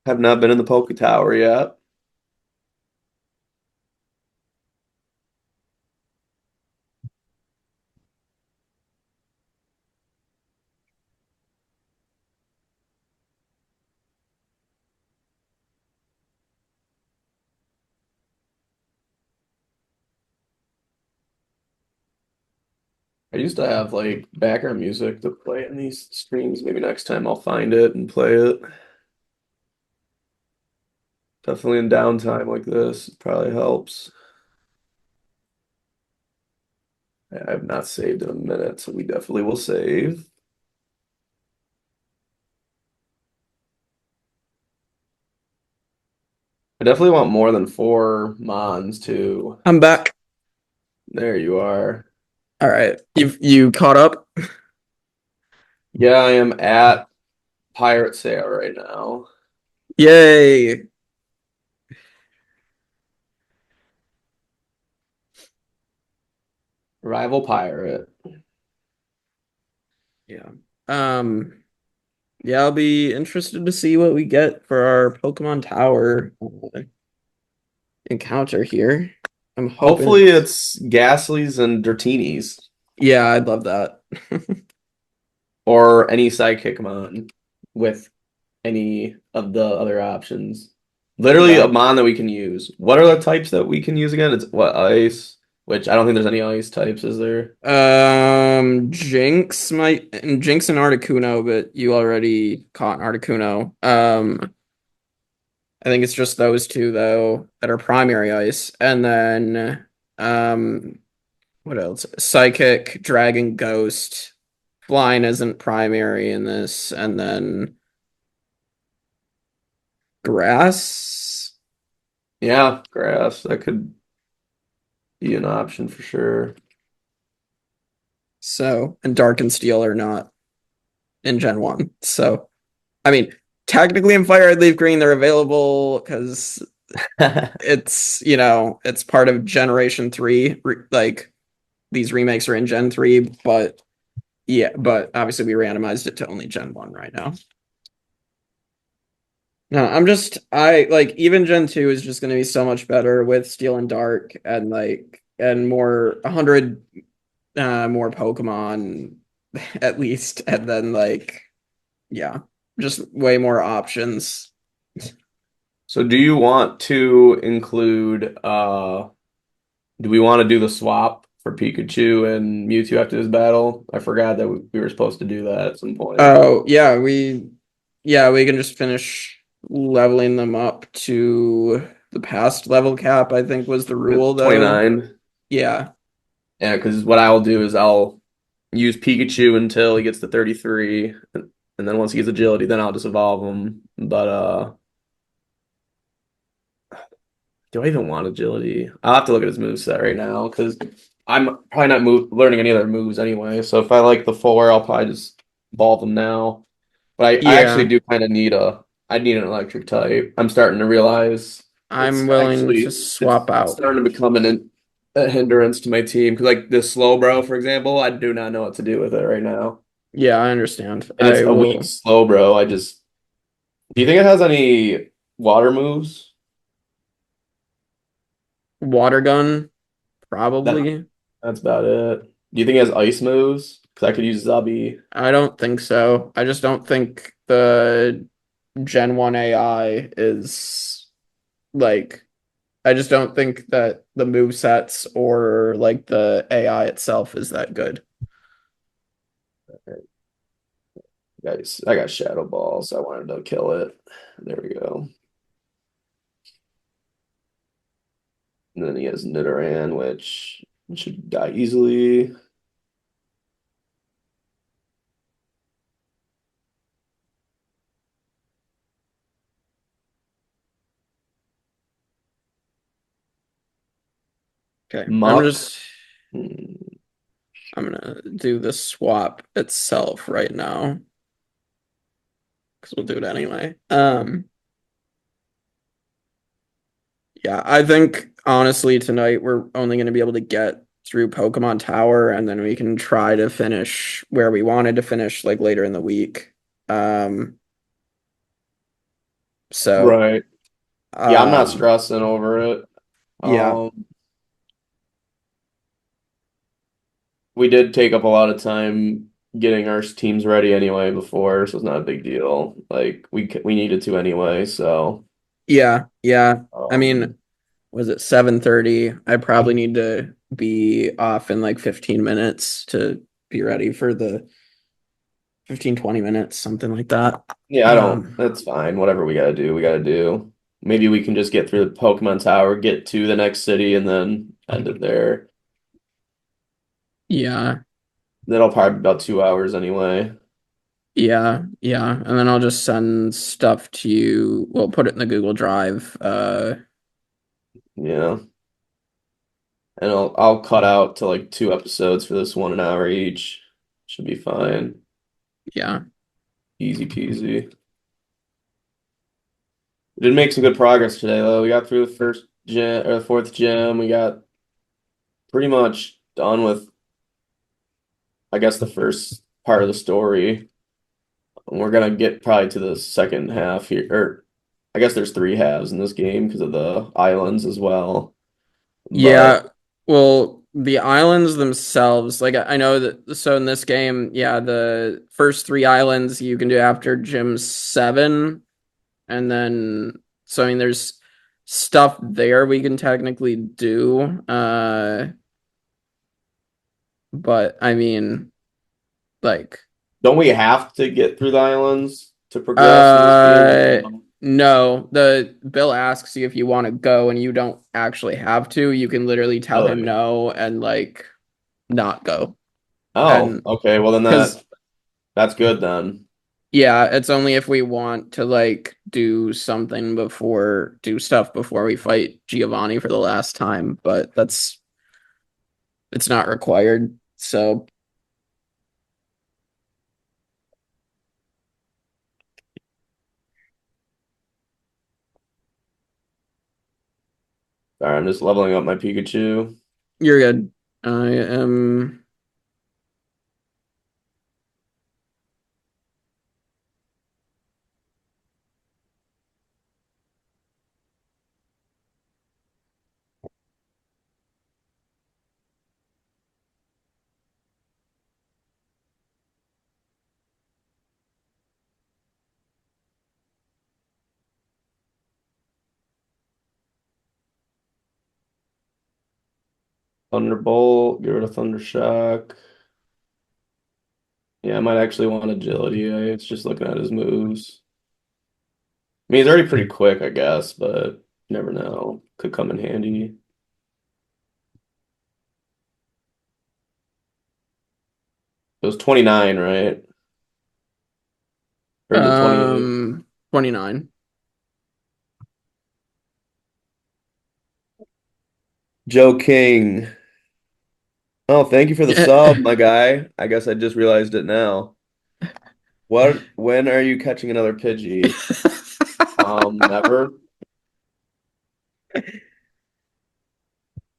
[SPEAKER 1] Have not been in the Poke Tower yet. I used to have like background music to play in these streams. Maybe next time I'll find it and play it. Definitely in downtime like this, it probably helps. I have not saved in a minute, so we definitely will save. I definitely want more than four Mons too.
[SPEAKER 2] I'm back.
[SPEAKER 1] There you are.
[SPEAKER 2] All right. You caught up?
[SPEAKER 1] Yeah, I am at Pirate Sale right now.
[SPEAKER 2] Yay.
[SPEAKER 1] Rival Pirate.
[SPEAKER 2] Yeah. Um, yeah, I'll be interested to see what we get for our Pokemon Tower encounter here. I'm hoping
[SPEAKER 1] Hopefully
[SPEAKER 2] it's
[SPEAKER 1] it's Ghastlies and Dirtinis
[SPEAKER 2] yeah, I'd love that.
[SPEAKER 1] or any Psychic Mon with any of the other options. Literally a
[SPEAKER 2] Yeah.
[SPEAKER 1] Mon that we can use. What are the types that we can use again? It's what, Ice? Which I don't think there's any Ice types, is there?
[SPEAKER 2] Jinx and Articuno, but you already caught Articuno. I think it's just those two though that are primary ice. And then what else? Psychic, Dragon, Ghost. Flying isn't primary in this, and then Grass.
[SPEAKER 1] Yeah, Grass. That could be an option for sure.
[SPEAKER 2] So, and Dark and Steel are not in Gen 1. So, I mean, technically in Fire Red Leaf Green, they're available because it's, it's part of Generation 3. Like, these remakes are in Gen 3, but yeah, but obviously we randomized it to only Gen 1 right now. No, I like even Gen 2 is just going to be so much better with Steel and Dark and and more 100 more Pokemon at least, and then yeah, just way more options.
[SPEAKER 1] So do you want to include do we want to do the swap for Pikachu and Mewtwo after this battle? I forgot that we were supposed to do that at some point.
[SPEAKER 2] Oh, we can just finish leveling them up to the past level cap, I think was the rule though.
[SPEAKER 1] 29.
[SPEAKER 2] Yeah.
[SPEAKER 1] Yeah, because what I'll do is I'll use Pikachu until he gets to 33, and then once he gets agility, then I'll just evolve him. But do I even want agility? I'll have to look at his moveset right now because I'm probably not learning any other moves anyway. So if I like the four, I'll probably just evolve them now. But I actually
[SPEAKER 2] Yeah,
[SPEAKER 1] do kind of need I need an electric type. I'm starting to realize
[SPEAKER 2] I'm willing to
[SPEAKER 1] it's
[SPEAKER 2] swap out.
[SPEAKER 1] starting to become a hindrance to my team because like this slow bro, for example, I do not know what to do with it right now.
[SPEAKER 2] Yeah, I understand.
[SPEAKER 1] And it's
[SPEAKER 2] I
[SPEAKER 1] a weak
[SPEAKER 2] will
[SPEAKER 1] slow bro. Do you think it has any water moves?
[SPEAKER 2] water gun,
[SPEAKER 1] That
[SPEAKER 2] probably.
[SPEAKER 1] that's about it. Do you think it has ice moves? Because I could use Zabi.
[SPEAKER 2] I don't think so. I just don't think the Gen 1 AI is like I just don't think that the move sets or like the AI itself is that good.
[SPEAKER 1] Guys, I got Shadow Ball, so I wanted to kill it. There we go. And then he has Nidoran, which should die easily.
[SPEAKER 2] Okay.
[SPEAKER 1] Muck. Hmm.
[SPEAKER 2] I'm gonna do the swap itself right now because we'll do it anyway. Yeah, I think honestly tonight we're only gonna be able to get through Pokemon Tower and then we can try to finish where we wanted to finish like later in the week. Um, so
[SPEAKER 1] Right. Yeah, I'm not
[SPEAKER 2] um
[SPEAKER 1] stressing over it.
[SPEAKER 2] yeah.
[SPEAKER 1] Um, we did take up a lot of time getting our teams ready anyway before, so it's not a big deal. Like we needed to anyway, so
[SPEAKER 2] Yeah, yeah. I mean,
[SPEAKER 1] um
[SPEAKER 2] was it 7:30? I probably need to be off in like 15 minutes to be ready for the 15, 20 minutes, something like that.
[SPEAKER 1] yeah, I don't
[SPEAKER 2] Um,
[SPEAKER 1] that's fine. Whatever we gotta do, we gotta do. Maybe we can just get through the Pokemon Tower, get to the next city, and then end it there.
[SPEAKER 2] yeah,
[SPEAKER 1] That'll probably be about 2 hours anyway.
[SPEAKER 2] yeah, yeah. And then I'll just send stuff to you. Well, put it in the Google Drive.
[SPEAKER 1] Yeah. And I'll cut out to like 2 episodes for this one an hour each. Should be fine.
[SPEAKER 2] Yeah.
[SPEAKER 1] Easy peasy. We did make some good progress today though. We got through the first gym or the fourth gym. We got pretty much done with I guess the first part of the story. And we're gonna get probably to the second half here. Or I guess there's three halves in this game because of the islands as well. But
[SPEAKER 2] Yeah. Well, the islands themselves, like I know that so in this game, yeah, the first three islands you can do after Gym 7. And then, so I mean, there's stuff there we can technically do. But I mean, like,
[SPEAKER 1] don't we have to get through the islands to progress in this game?
[SPEAKER 2] uh, no, the Bill asks you if you want to go and you don't actually have to. You can literally tell him
[SPEAKER 1] Really?
[SPEAKER 2] no and like not go.
[SPEAKER 1] Oh,
[SPEAKER 2] And
[SPEAKER 1] okay. Well, then
[SPEAKER 2] because,
[SPEAKER 1] that's good then.
[SPEAKER 2] yeah, it's only if we want to like do stuff before we fight Giovanni for the last time, but it's not required. So
[SPEAKER 1] All right, I'm just leveling up my Pikachu.
[SPEAKER 2] you're good. I am
[SPEAKER 1] Thunderbolt, get rid of Thundershock. Yeah, I might actually want agility. It's just looking at his moves. I mean, he's already pretty quick, I guess, but you never know. Could come in handy. It was 29, right? Or is it 28?
[SPEAKER 2] 29.
[SPEAKER 1] Joe King. Oh, thank you for the sub, my guy. I guess I just realized it now. When are you catching another Pidgey? Never.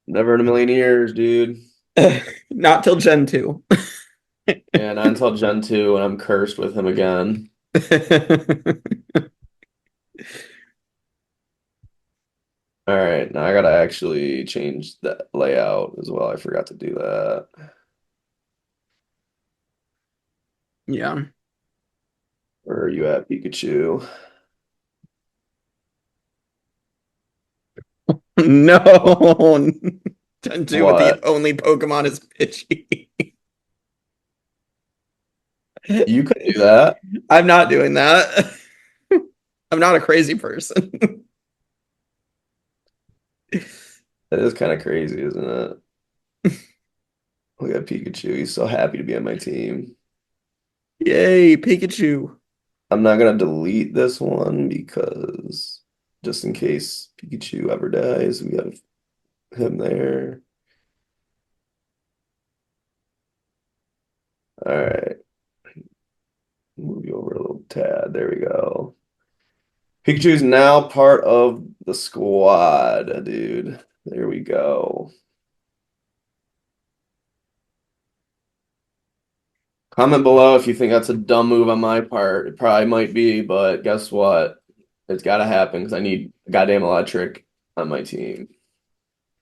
[SPEAKER 1] Never in a million years, dude.
[SPEAKER 2] Not till Gen 2.
[SPEAKER 1] And not until Gen 2, and I'm cursed with him again. All right, now I gotta actually change that layout as well. I forgot to do that.
[SPEAKER 2] Yeah.
[SPEAKER 1] Where are you at, Pikachu?
[SPEAKER 2] No. Gen 2 with the
[SPEAKER 1] What?
[SPEAKER 2] only Pokemon is Pidgey.
[SPEAKER 1] You could do that.
[SPEAKER 2] I'm not doing that. I'm not a crazy person.
[SPEAKER 1] That is kind of crazy, isn't it? Look at Pikachu. He's so happy to be on my team.
[SPEAKER 2] Yay, Pikachu.
[SPEAKER 1] I'm not gonna delete this one because just in case Pikachu ever dies, we have him there. All right, move you over a little tad. There we go. Pikachu is now part of the squad, dude. There we go. Comment below if you think that's a dumb move on my part. It probably might be, but guess what? It's got to happen because I need goddamn electric on my team.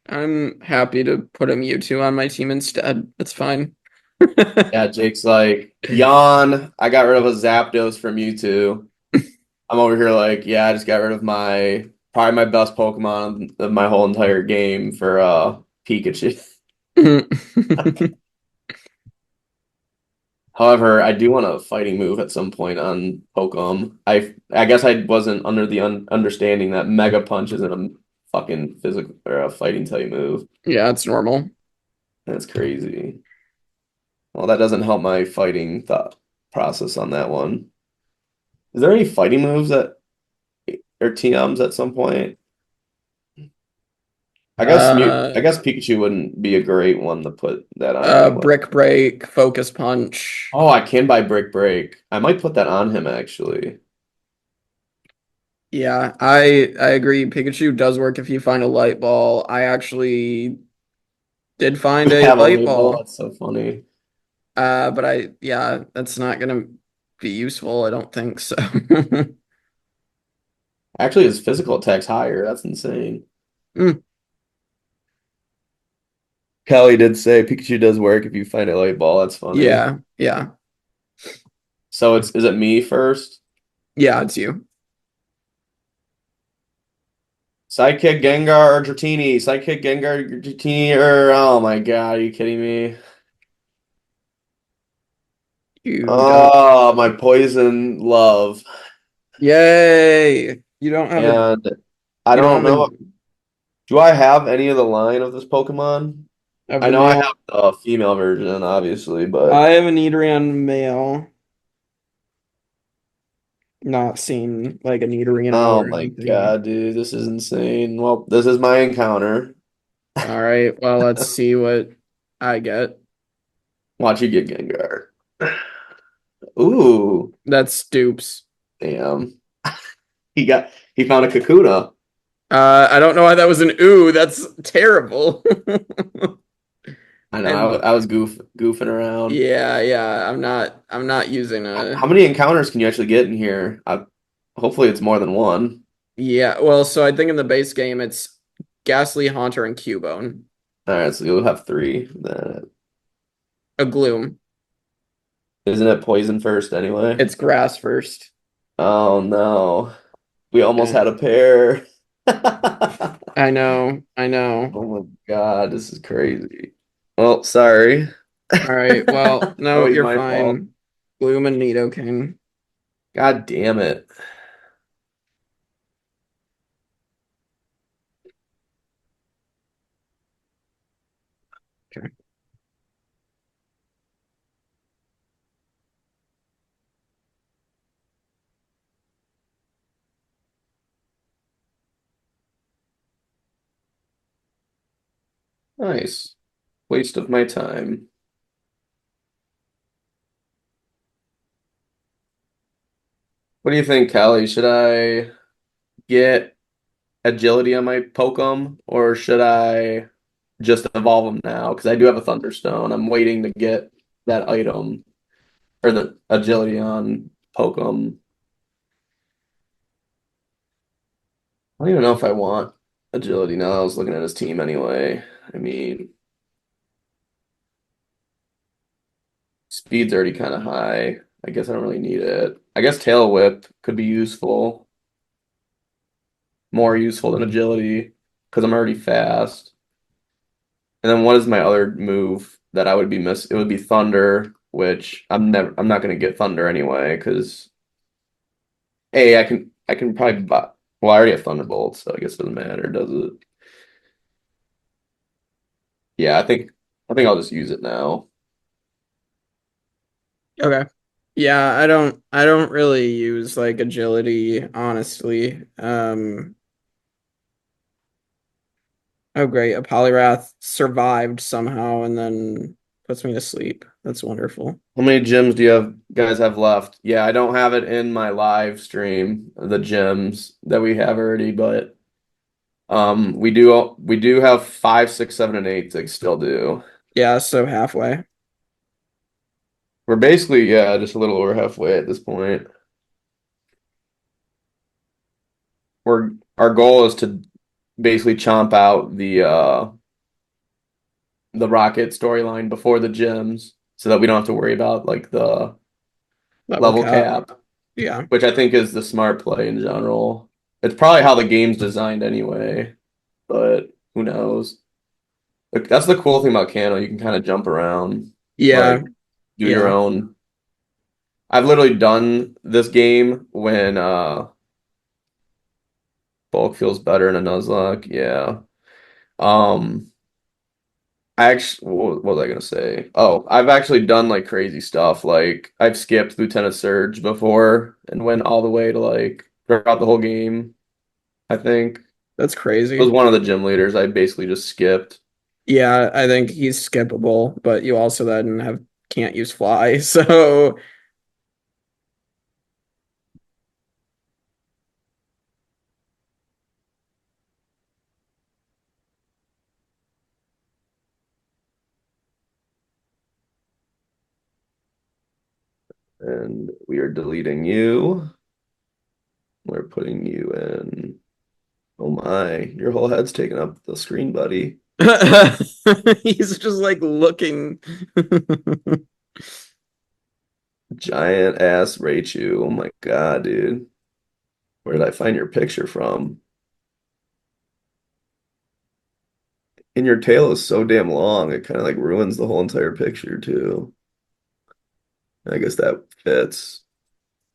[SPEAKER 2] I'm happy to put a Mewtwo on my team instead. It's fine.
[SPEAKER 1] Yeah, Jake's like, yawn. I got rid of a Zapdos from Mewtwo. I'm over here like, yeah, I just got rid of my probably my best Pokemon of my whole entire game for Pikachu. However, I do want a fighting move at some point on Pokemon. I guess I wasn't under the understanding that Mega Punch isn't a fucking physical or a fighting type move.
[SPEAKER 2] Yeah, it's normal.
[SPEAKER 1] That's crazy. Well, that doesn't help my fighting thought process on that one. Is there any fighting moves that or TMs at some point? I
[SPEAKER 2] Uh,
[SPEAKER 1] guess Pikachu wouldn't be a great one to put that on anyway.
[SPEAKER 2] Brick Break, Focus Punch.
[SPEAKER 1] Oh, I can buy Brick Break. I might put that on him actually.
[SPEAKER 2] Yeah, I agree. Pikachu does work if you find a light ball. I actually did find a
[SPEAKER 1] Have a
[SPEAKER 2] light
[SPEAKER 1] label.
[SPEAKER 2] ball.
[SPEAKER 1] That's so funny.
[SPEAKER 2] But yeah, that's not gonna be useful. I don't think so.
[SPEAKER 1] Actually, his physical attack's higher. That's insane.
[SPEAKER 2] Mm,
[SPEAKER 1] Kelly did say Pikachu does work if you find a light ball. That's funny.
[SPEAKER 2] yeah, yeah,
[SPEAKER 1] So it's is it me first?
[SPEAKER 2] yeah. It's you.
[SPEAKER 1] Sidekick Gengar or Dratini? Sidekick Gengar or Dratini or oh my God, are you kidding me?
[SPEAKER 2] You don't.
[SPEAKER 1] Oh, my poison love.
[SPEAKER 2] Yay! You don't have a.
[SPEAKER 1] And I
[SPEAKER 2] You don't
[SPEAKER 1] don't
[SPEAKER 2] have
[SPEAKER 1] know. Do I have any of the line of this Pokemon?
[SPEAKER 2] of
[SPEAKER 1] I
[SPEAKER 2] the
[SPEAKER 1] know I
[SPEAKER 2] male.
[SPEAKER 1] have the female version, obviously, but
[SPEAKER 2] I have an Nidoran male. Not seen like a Nidoran out
[SPEAKER 1] oh
[SPEAKER 2] or
[SPEAKER 1] my
[SPEAKER 2] anything.
[SPEAKER 1] God, dude, this is insane. Well, this is my encounter.
[SPEAKER 2] All right. Well, let's see what I get.
[SPEAKER 1] Watch you get Gengar. Ooh,
[SPEAKER 2] That's Stoops.
[SPEAKER 1] damn. He found a Kakuna.
[SPEAKER 2] I don't know why that was an ooh. That's terrible.
[SPEAKER 1] I know
[SPEAKER 2] And
[SPEAKER 1] I was goofing around.
[SPEAKER 2] yeah, yeah. I'm not using a.
[SPEAKER 1] How many encounters can you actually get in here? Hopefully it's more than one.
[SPEAKER 2] Yeah. Well, so I think in the base game it's Ghastly, Haunter, and Cubone.
[SPEAKER 1] All right, so you'll have three. Then
[SPEAKER 2] A Gloom.
[SPEAKER 1] isn't it poison first anyway?
[SPEAKER 2] It's grass first.
[SPEAKER 1] Oh no. We almost
[SPEAKER 2] Yeah.
[SPEAKER 1] had a pair.
[SPEAKER 2] I know. I know.
[SPEAKER 1] Oh my God, this is crazy. Well, sorry.
[SPEAKER 2] All right. Well, no,
[SPEAKER 1] Always
[SPEAKER 2] you're
[SPEAKER 1] my fault.
[SPEAKER 2] fine. Gloom and Nidoking.
[SPEAKER 1] God damn it.
[SPEAKER 2] Okay.
[SPEAKER 1] Nice. Waste of my time. What do you think, Callie? Should I get agility on my Pokem or should I just evolve them now? Because I do have a Thunderstone. I'm waiting to get that item or the agility on Pokem. I don't even know if I want agility now. I was looking at his team anyway. I mean, speed's already kind of high. I guess I don't really need it. I guess Tail Whip could be useful, more useful than agility because I'm already fast. And then what is my other move that I would be miss? It would be Thunder, which I'm not gonna get Thunder anyway because I can probably buy, well I already have Thunderbolt, so I guess it doesn't matter, does it? Yeah, I think I'll just use it now.
[SPEAKER 2] Okay. Yeah, I don't really use like agility, honestly. Oh great, a Polyrath survived somehow and then puts me to sleep. That's wonderful.
[SPEAKER 1] How many gyms do you have guys have left? Yeah, I don't have it in my live stream, the gyms that we have already, but we do have five, six, seven, and eight to still do.
[SPEAKER 2] Yeah, so halfway.
[SPEAKER 1] We're basically, yeah, just a little over halfway at this point. Our goal is to basically chomp out the Rocket storyline before the gyms so that we don't have to worry about like the
[SPEAKER 2] Level
[SPEAKER 1] level
[SPEAKER 2] cap.
[SPEAKER 1] cap,
[SPEAKER 2] Yeah.
[SPEAKER 1] which I think is the smart play in general. It's probably how the game's designed anyway, but who knows? Like, that's the cool thing about Cano. You can kind of jump around,
[SPEAKER 2] Yeah.
[SPEAKER 1] like do your
[SPEAKER 2] Yeah.
[SPEAKER 1] own. I've literally done this game when bulk feels better in a Nuzlocke. Yeah. Um, I actually, what was I gonna say? Oh, I've actually done like crazy stuff. Like I've skipped Lieutenant Surge before and went all the way to like throughout the whole game. I think it
[SPEAKER 2] That's
[SPEAKER 1] was
[SPEAKER 2] crazy.
[SPEAKER 1] one of the gym leaders. I basically just skipped.
[SPEAKER 2] Yeah, I think he's skippable, but you also then have can't use fly. So
[SPEAKER 1] And we are deleting you. We're putting you in. Oh my, your whole head's taking up the screen, buddy.
[SPEAKER 2] he's just like looking.
[SPEAKER 1] Giant ass Raichu. Oh my God, dude. Where did I find your picture from? And your tail is so damn long, it kind of like ruins the whole entire picture too. I guess that fits.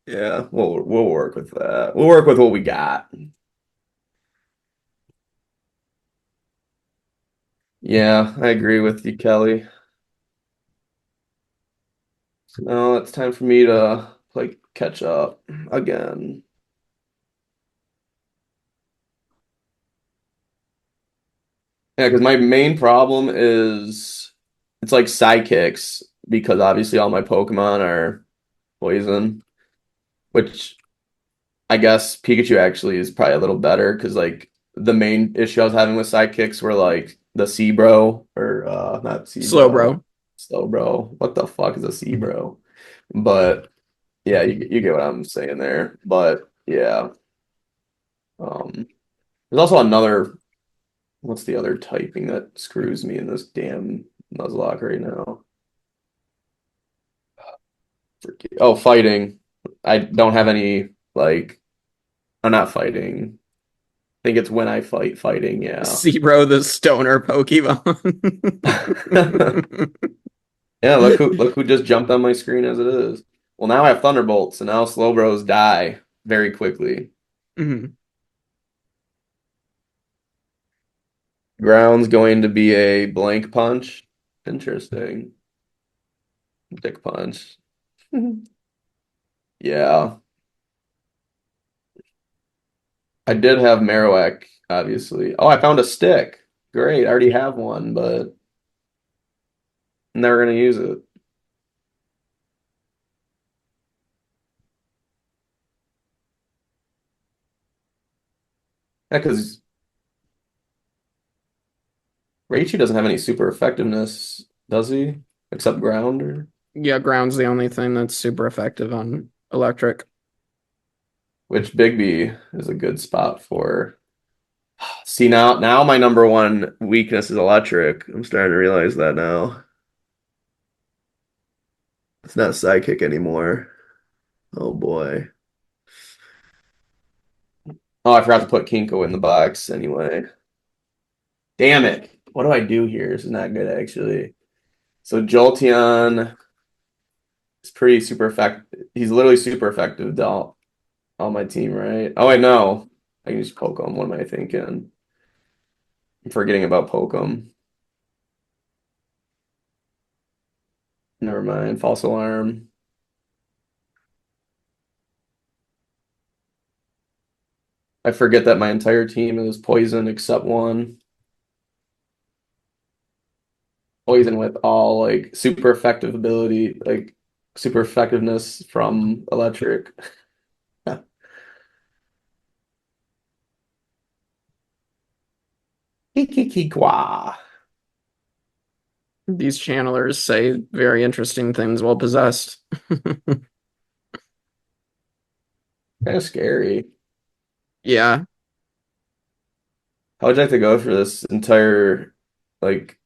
[SPEAKER 1] Yeah, we'll work with that. We'll work with what we got. Yeah, I agree with you, Kelly. So now it's time for me to play catch up again. Yeah, because my main problem is it's like sidekicks because obviously all my Pokemon are poison, which I guess Pikachu actually is probably a little better because like the main issue I was having with sidekicks were like the Seabro or not
[SPEAKER 2] Slow,
[SPEAKER 1] Seabro,
[SPEAKER 2] bro.
[SPEAKER 1] Slowbro. What the fuck is a Seabro? But yeah, you get what I'm saying there. But yeah, there's also another. What's the other typing that screws me in this damn Nuzlocke right now? Oh, fighting. I don't have any like. I'm not fighting. I think it's when I fighting. Yeah.
[SPEAKER 2] Zero, the stoner Pokemon.
[SPEAKER 1] Yeah, look who just jumped on my screen as it is. Well, now I have Thunderbolts, and now Slowbros die very quickly.
[SPEAKER 2] Mhm.
[SPEAKER 1] Ground's going to be a blank punch. Interesting. Dick punch. Yeah. I did have Marowak, obviously. Oh, I found a stick. great. I already have one, but I'm never gonna use it. Yeah, because Raichu doesn't have any super effectiveness, does he? Except ground or
[SPEAKER 2] Yeah, ground's the only thing that's super effective on electric.
[SPEAKER 1] which Bigby is a good spot for. See now my number one weakness is electric. I'm starting to realize that now. It's not sidekick anymore. Oh boy. Oh, I forgot to put Kinko in the box anyway. Damn it. What do I do here? This is not good actually. So Jolteon is pretty super effective. He's literally super effective to all my team, right? Oh wait, no. I can just poke him. What am I thinking? I'm forgetting about poke him. Never mind. False alarm. I forget that my entire team is poison except one. Poison with all like super effective ability, like super effectiveness from electric. Kikikikwa.
[SPEAKER 2] These channelers say very interesting things while possessed.
[SPEAKER 1] Kind of scary.
[SPEAKER 2] Yeah.
[SPEAKER 1] How would you like to go for this entire like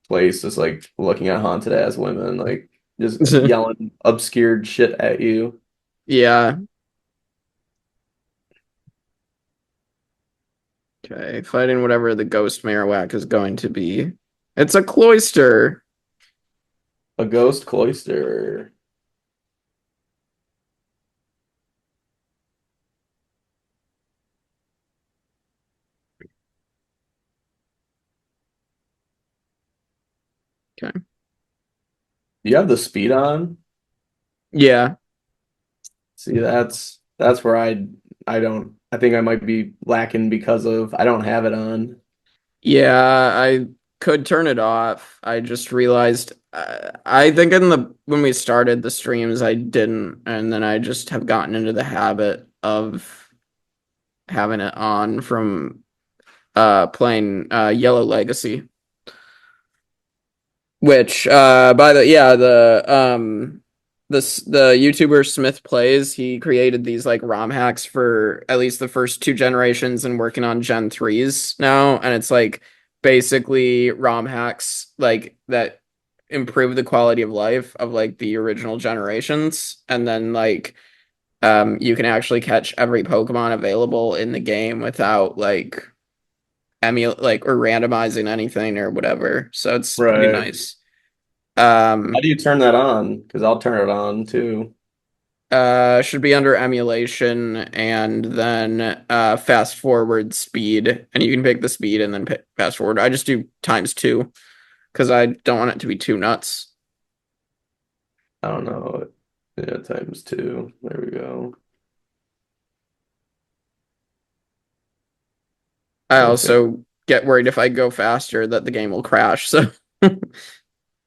[SPEAKER 1] place just like looking at haunted ass women, like just yelling obscured shit at you?
[SPEAKER 2] Yeah. Okay. Fighting whatever the ghost Marowak is going to be. It's a cloister.
[SPEAKER 1] A ghost cloister.
[SPEAKER 2] Okay.
[SPEAKER 1] You have the speed on?
[SPEAKER 2] Yeah.
[SPEAKER 1] See, that's where I don't I think I might be lacking because of I don't have it on.
[SPEAKER 2] Yeah, I could turn it off. I just realized I think in the when we started the streams I didn't, and then I just have gotten into the habit of having it on from playing Yellow Legacy, which by the yeah, the YouTuber Smith Plays, he created these like ROM hacks for at least the first two generations and working on Gen 3s now, and it's like basically ROM hacks like that improve the quality of life of like the original generations, and then like you can actually catch every Pokemon available in the game without like like or randomizing anything or whatever. So it's pretty
[SPEAKER 1] Right.
[SPEAKER 2] nice.
[SPEAKER 1] How
[SPEAKER 2] Um
[SPEAKER 1] do you turn that on? Because I'll turn it on too.
[SPEAKER 2] should be under emulation and then fast forward speed, and you can pick the speed and then fast forward. I just do times two because I don't want it to be too nuts.
[SPEAKER 1] I don't know. Yeah, times two. There we go.
[SPEAKER 2] I
[SPEAKER 1] I think
[SPEAKER 2] also get worried if I go faster that the game will crash. So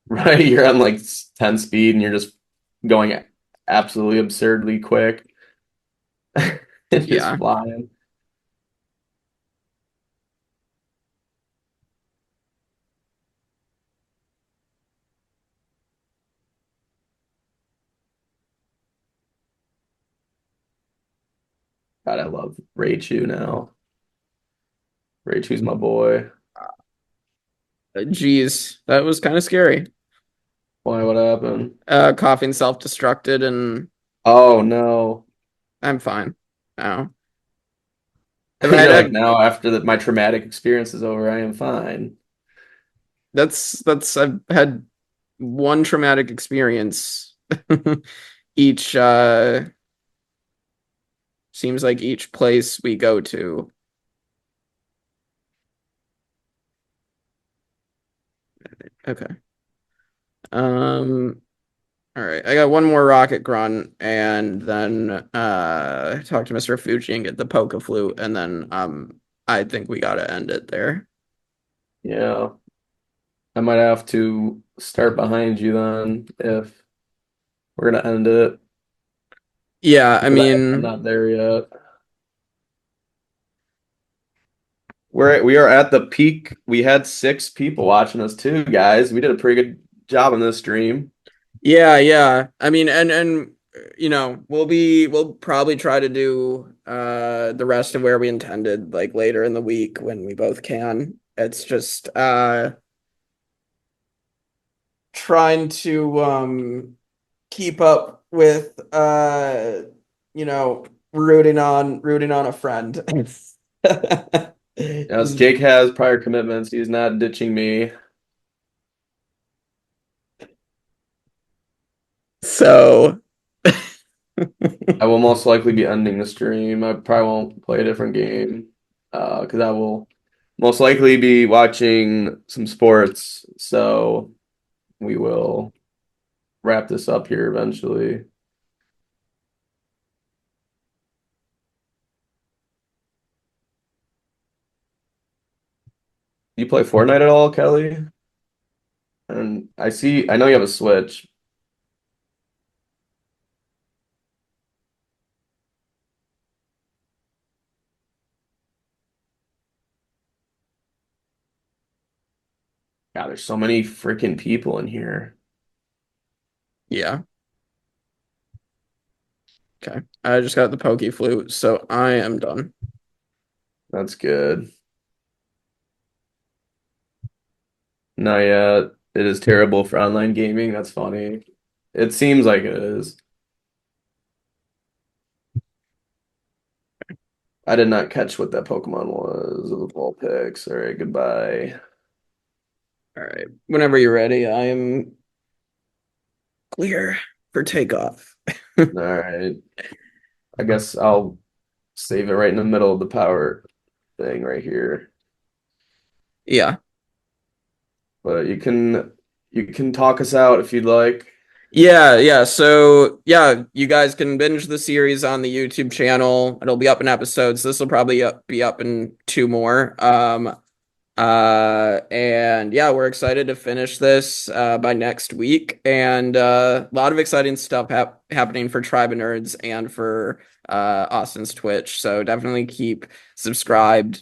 [SPEAKER 1] right, you're on like 10 speed and you're just going absolutely absurdly quick. It's just
[SPEAKER 2] yeah.
[SPEAKER 1] flying. God, I love Raichu now. Raichu's my boy.
[SPEAKER 2] Geez, that was kind of scary.
[SPEAKER 1] Why, what happened?
[SPEAKER 2] Coughing self-destructed and
[SPEAKER 1] Oh no.
[SPEAKER 2] I'm fine. Oh. If I had
[SPEAKER 1] You're like,
[SPEAKER 2] had
[SPEAKER 1] now after my traumatic experience is over, I am fine.
[SPEAKER 2] that's I've had one traumatic experience each seems like each place we go to. Okay. Um all right. I got one more rocket grunt and then talk to Mr. Fuji and get the Poke Flute and then I think we gotta end it there.
[SPEAKER 1] Yeah, I might have to start behind you then if we're gonna end it
[SPEAKER 2] Yeah, I
[SPEAKER 1] because I'm
[SPEAKER 2] mean,
[SPEAKER 1] not there yet. We are at the peak. We had 6 people watching us too, guys. We did a pretty good job on this stream.
[SPEAKER 2] yeah, yeah. I mean, and you know, we'll probably try to do the rest of where we intended like later in the week when we both can. It's just trying to keep up with you know, rooting on a friend.
[SPEAKER 1] As Jake has prior commitments, he's not ditching me.
[SPEAKER 2] So
[SPEAKER 1] I will most likely be ending the stream. I probably won't play a different game because I will most likely be watching some sports. So we will wrap this up here eventually. You play Fortnite at all, Kelly? And I know you have a Switch. God, there's so many freaking people in here.
[SPEAKER 2] yeah, okay. I just got the pokey flute, so I am done.
[SPEAKER 1] That's good. Not yet. It is terrible for online gaming. That's funny. It seems like it is. I did not catch what that Pokemon was. It was Vulpix. All right, goodbye.
[SPEAKER 2] All right. Whenever you're ready, I am clear for takeoff.
[SPEAKER 1] All right. I guess I'll save it right in the middle of the power thing right here.
[SPEAKER 2] Yeah.
[SPEAKER 1] But you can talk us out if you'd like.
[SPEAKER 2] Yeah, yeah. So, yeah, you guys can binge the series on the YouTube channel. It'll be up in episodes. This will probably be up in two more. And yeah, we're excited to finish this by next week. And a lot of exciting stuff happening for Tribe of Nerds and for Austin's Twitch. So definitely keep subscribed.